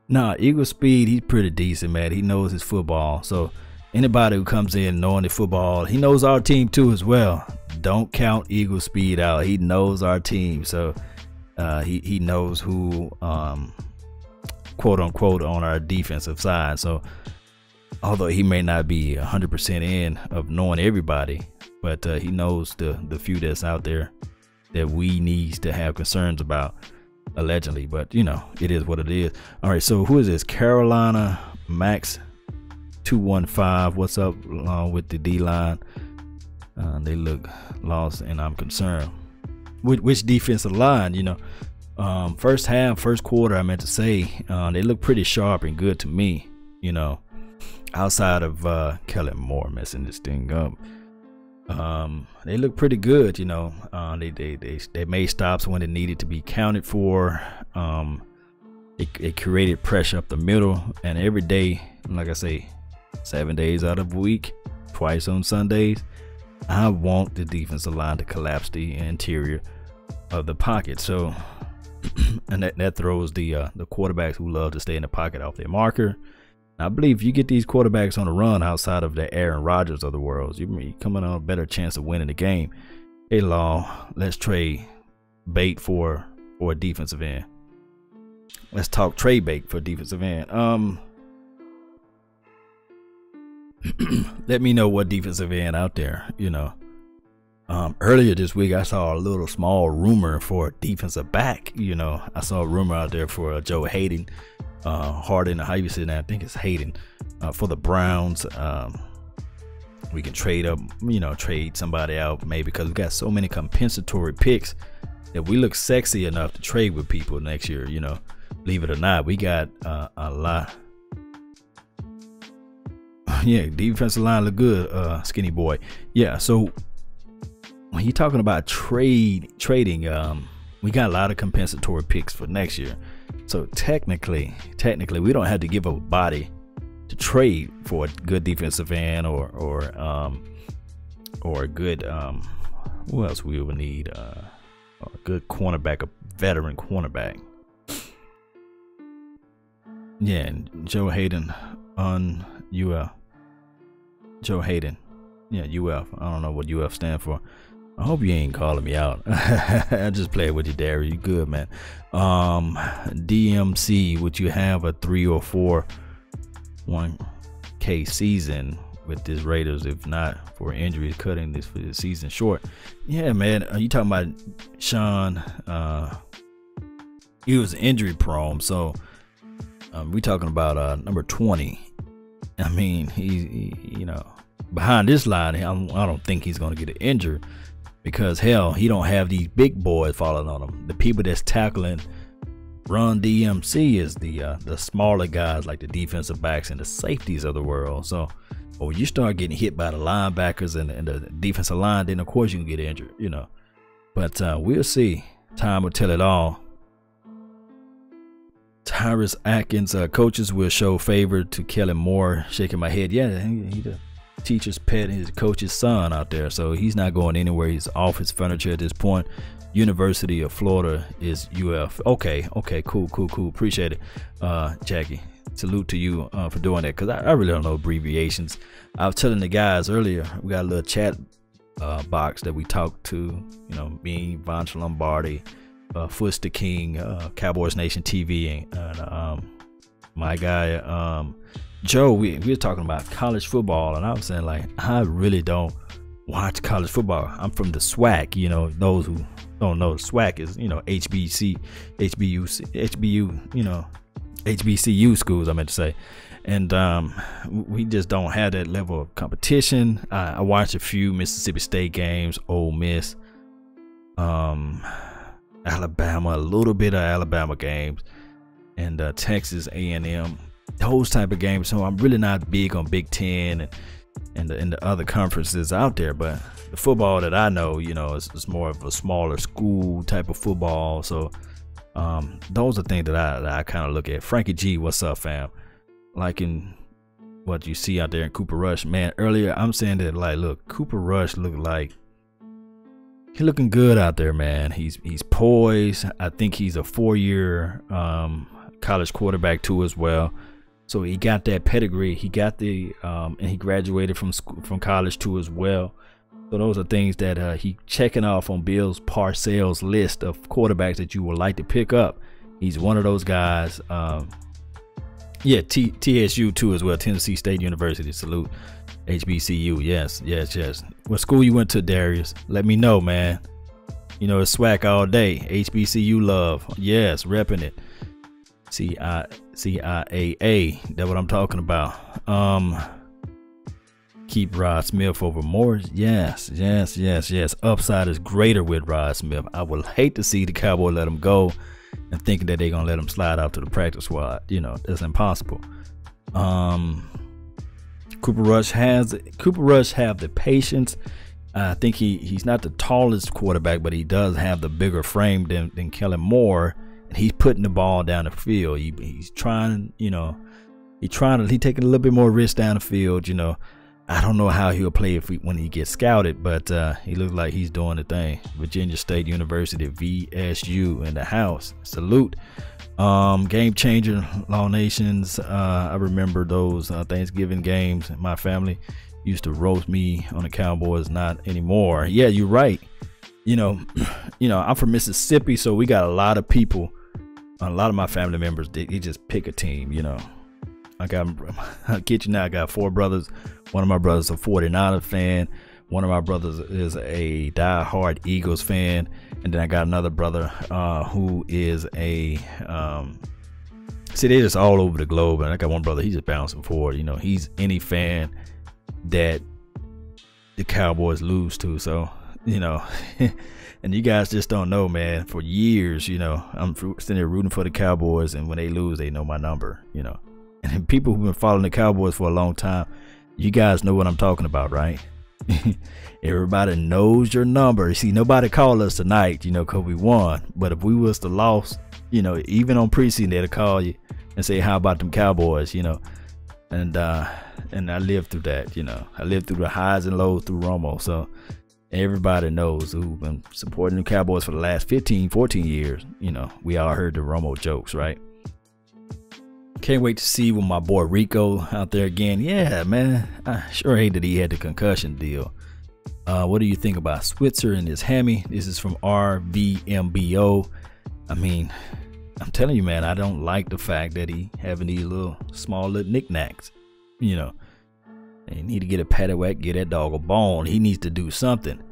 A: Nah, Eagles speed. He's pretty decent, man. He knows his football. So anybody who comes in knowing the football, he knows our team too as well. Don't count Eagle speed out. He knows our team, so he knows who, quote unquote, on our defensive side. So although he may not be 100% in of knowing everybody, but he knows the few that's out there that we need to have concerns about, allegedly. But you know, it is what it is. All right, so who is this? Carolina Max 215. What's up with the D-line? They look lost, and I'm concerned. Which defensive line? You know, first quarter, I meant to say, they look pretty sharp and good to me. You know, outside of Kellen Moore messing this thing up, they look pretty good. You know, they made stops when it needed to be counted for. They created pressure up the middle, and every day, like I say, 7 days out of a week, twice on Sundays, I want the defensive line to collapse the interior of the pocket. So, and that throws the quarterbacks who love to stay in the pocket off their marker. I believe if you get these quarterbacks on the run outside of the Aaron Rodgers of the world, you coming on a better chance of winning the game. Hey, Law, let's trade bait for a defensive end. Let's talk trade bait for defensive end. Let me know what defensive end out there, you know. Earlier this week, I saw a little small rumor for a defensive back. You know, I saw a rumor out there for Joe Hayden, Harden, how you say that? I think it's Hayden, for the Browns. We can trade up, you know, trade somebody out maybe, because we got so many compensatory picks that we look sexy enough to trade with people next year. You know, believe it or not, we got a lot. Yeah, defensive line look good, skinny boy. Yeah, so when you're talking about trading, we got a lot of compensatory picks for next year. So technically, we don't have to give up a body to trade for a good defensive end or a good who else we would need, a good cornerback, a veteran cornerback. Yeah, and Joe Hayden on UF. Joe Hayden. Yeah, UF. I don't know what UF stand for. I hope you ain't calling me out. I just play with you, Derry. You good, man. DMC, would you have a 3 or 4 1K season with this Raiders? If not for injuries, cutting this for the season short. Yeah, man. Are you talking about Sean? He was injury prone, so we talking about number 20. I mean, he you know, behind this line, I don't think he's going to get injured, because hell, he don't have these big boys falling on him. The people that's tackling run DMC is the smaller guys, like the defensive backs and the safeties of the world. So when you start getting hit by the linebackers and the defensive line, then of course you can get injured, you know. But we'll see. Time will tell it all. Tyrus Atkins, coaches will show favor to Kellen Moore. Shaking my head. Yeah, he's the teacher's pet, his coach's son out there, so he's not going anywhere. He's off his furniture at this point. University of Florida is UF. Okay, cool. Appreciate it, Jackie. Salute to you for doing that, because I really don't know abbreviations. I was telling the guys earlier, we got a little chat box that we talked to, you know, me, Vonch Lombardi, Footster King, Cowboys Nation TV, and my guy Joe. We were talking about college football, and I was saying, like, I really don't watch college football. I'm from the SWAC. You know, those who don't know, SWAC is, you know, HBCU, you know, HBCU schools, I meant to say. And we just don't have that level of competition. I watched a few Mississippi State games, Ole Miss, Alabama, a little bit of Alabama games, and Texas A&M, those type of games. So I'm really not big on Big Ten and in the other conferences out there. But the football that I know, you know, is more of a smaller school type of football. So those are things that I kind of look at. Frankie G, what's up, fam? Like in what you see out there in Cooper Rush, man. Earlier, I'm saying that, like, look, Cooper Rush looked like he's looking good out there, man. He's poised. I think he's a 4-year college quarterback too as well. So he got that pedigree. He got the and he graduated from college too as well. So those are things that he checking off on Bill Parcells' list of quarterbacks that you would like to pick up. He's one of those guys. Yeah, TSU too as well. Tennessee State University. Salute. HBCU. Yes. What school you went to, Darius? Let me know, man. You know, it's SWAC all day. HBCU love. Yes, repping it. CIAA. That's what I'm talking about. Keep Rod Smith over Morris. Yes. Upside is greater with Rod Smith. I would hate to see the Cowboys let him go and thinking that they're gonna let him slide out to the practice squad. You know, that's impossible. Cooper Rush have the patience. I think he's not the tallest quarterback, but he does have the bigger frame than Kellen Moore. And he's putting the ball down the field. He's trying, you know, he's taking a little bit more risk down the field. You know, I don't know how he'll play when he gets scouted, but he looks like he's doing the thing. Virginia State University, VSU in the house. Salute. Game changer, Law Nations. I remember those Thanksgiving games. My family used to roast me on the Cowboys. Not anymore. Yeah, you're right. You know, I'm from Mississippi, so we got a lot of people. A lot of my family members, they just pick a team. You know, I kid you not, I got 4 brothers. One of my brothers is a 49ers fan. One of my brothers is a die-hard Eagles fan. And then I got another brother who is a see, they're just all over the globe. And I got one brother, he's just bouncing forward. You know, he's any fan that the Cowboys lose to. So, you know, and you guys just don't know, man. For years, you know, I'm sitting there rooting for the Cowboys, and when they lose, they know my number, you know. And people who've been following the Cowboys for a long time, you guys know what I'm talking about, right? Everybody knows your number. See, nobody called us tonight, you know, because we won. But if we was to lost, you know, even on preseason, they'd call you and say, how about them Cowboys, you know? And I lived through that, you know. I lived through the highs and lows through Romo. So everybody knows who've been supporting the Cowboys for the last 15, 14 years. You know, we all heard the Romo jokes, right? Can't wait to see with my boy Rico out there again. Yeah, man. I sure hate that he had the concussion deal. What do you think about Switzer and his hammy? This is from RVMBO. I mean, I'm telling you, man, I don't like the fact that he having these small little knickknacks. You know, he need to get a patty whack, get that dog a bone. He needs to do something.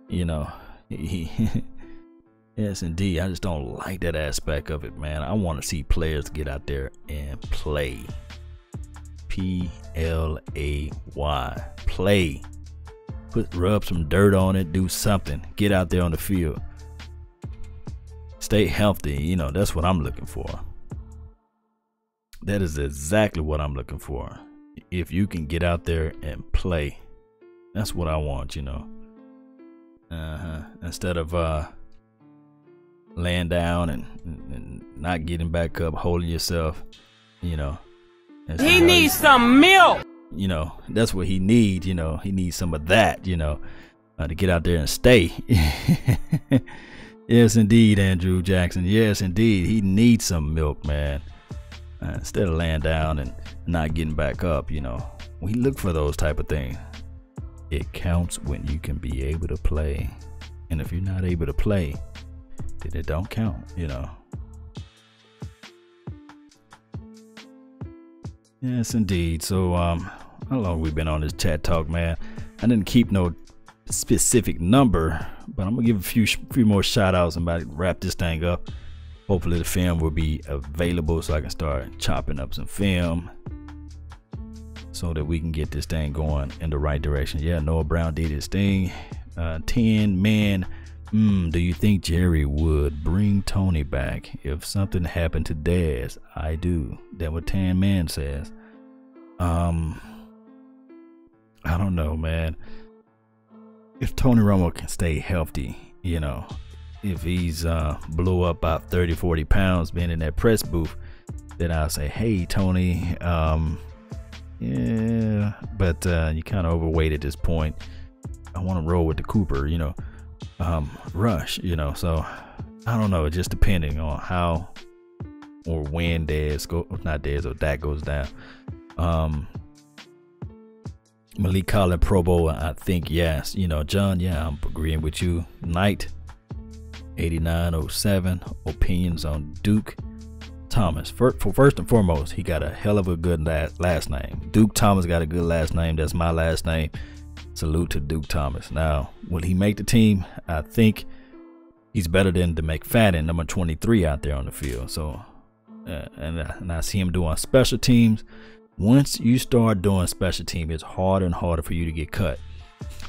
A: You know, yes, indeed. I just don't like that aspect of it, man. I want to see players get out there and play. P-L-A-Y. Play. Rub some dirt on it. Do something. Get out there on the field. Stay healthy. You know, that's what I'm looking for. That is exactly what I'm looking for. If you can get out there and play. That's what I want, you know. Instead of laying down and not getting back up, holding yourself, you know.
C: He needs some milk.
A: You know, that's what he needs, you know. He needs some of that, you know, to get out there and stay. Yes, indeed, Andrew Jackson. Yes, indeed. He needs some milk, man. Instead of laying down and not getting back up, you know. We look for those type of things. It counts when you can be able to play. And if you're not able to play, then it don't count, you know. Yes, indeed. So, how long we been on this chat talk, man? I didn't keep no specific number, but I'm gonna give a few more shout outs and about to wrap this thing up. Hopefully the film will be available so I can start chopping up some film so that we can get this thing going in the right direction. Yeah, Noah Brown did his thing. 10 man. Do you think Jerry would bring Tony back if something happened to Daz? I do. That's what 10 man says. I don't know, man. If Tony Romo can stay healthy, you know, if he's blew up about 30, 40 pounds being in that press booth, then I'll say, hey, Tony, yeah, but you kind of overweight at this point. I want to roll with the Cooper, you know, rush, you know. So I don't know, just depending on how or when Dak goes down. Malik Collins Pro Bowl, I think yes. You know, John, yeah, I'm agreeing with you. Knight 8907 opinions on Duke Thomas. First and foremost, he got a hell of a good last name. Duke Thomas got a good last name. That's my last name. Salute to Duke Thomas. Now, will he make the team? I think he's better than the McFadden, number 23 out there on the field. So, and I see him doing special teams. Once you start doing special team, it's harder and harder for you to get cut.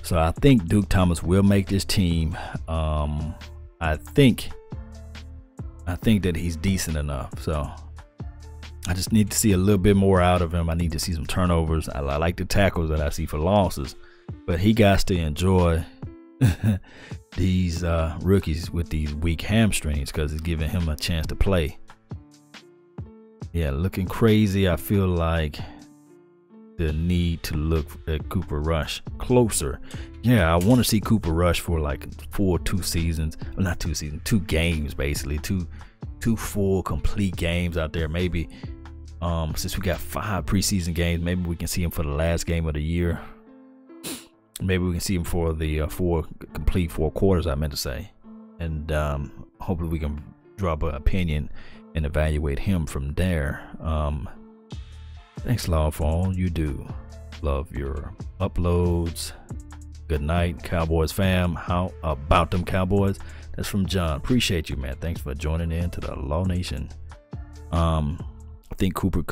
A: So I think Duke Thomas will make this team. I think that he's decent enough. So I just need to see a little bit more out of him. I need to see some turnovers. I like the tackles that I see for losses, but he got to enjoy these rookies with these weak hamstrings because it's giving him a chance to play. Yeah, looking crazy. I feel like the need to look at Cooper Rush closer. Yeah, I want to see Cooper Rush for like two seasons. Well, not 2 seasons, 2 games basically. Two full complete games out there. Maybe since we got 5 preseason games, maybe we can see him for the last game of the year. Maybe we can see him for the complete 4 quarters, I meant to say. And hopefully we can drop an opinion and evaluate him from there. Thanks a lot for all you do. Love your uploads. Good night, Cowboys fam. How about them Cowboys? That's from John. Appreciate you, man. Thanks for joining in to the Law Nation. I think Cooper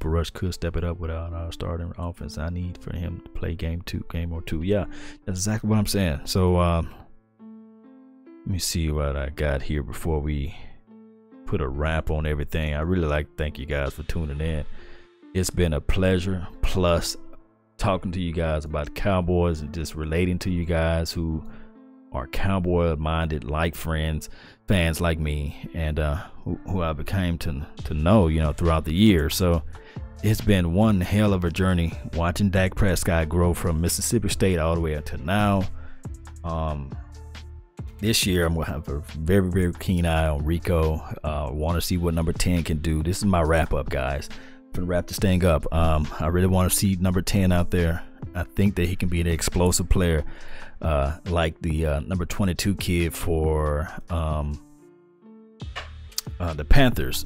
A: Rush could step it up without our starting offense. I need for him to play game or two. Yeah, that's exactly what I'm saying. So let me see what I got here before we put a wrap on everything. I really like to thank you guys for tuning in. It's been a pleasure, plus talking to you guys about the Cowboys and just relating to you guys who are Cowboy minded, like fans like me, and who I became to know, you know, throughout the year. So it's been one hell of a journey watching Dak Prescott grow from Mississippi State all the way up to now. This year, I'm going to have a very, very keen eye on Rico. Want to see what number 10 can do. This is my wrap-up, guys. I'm going to wrap this thing up. I really want to see number 10 out there. I think that he can be an explosive player like the number 22 kid for the Panthers,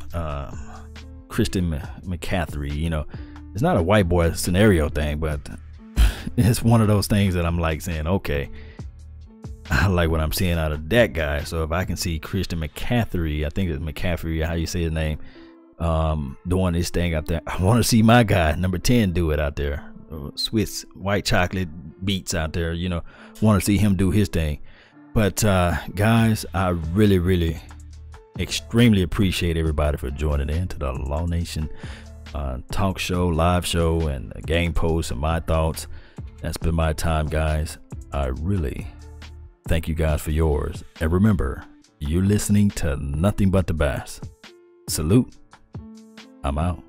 A: Christian McCaffrey. You know, it's not a white boy scenario thing, but it's one of those things that I'm like saying, okay, I like what I'm seeing out of that guy. So if I can see Christian McCaffrey, I think it's McCaffrey, how you say his name, doing this thing out there, I want to see my guy, number 10, do it out there. Swiss white chocolate beats out there, you know, want to see him do his thing. But guys, I really, really extremely appreciate everybody for joining in to the Law Nation talk show, live show, and game posts and my thoughts. That's been my time, guys. I really thank you guys for yours. And remember, you're listening to nothing but the best. Salute. I'm out.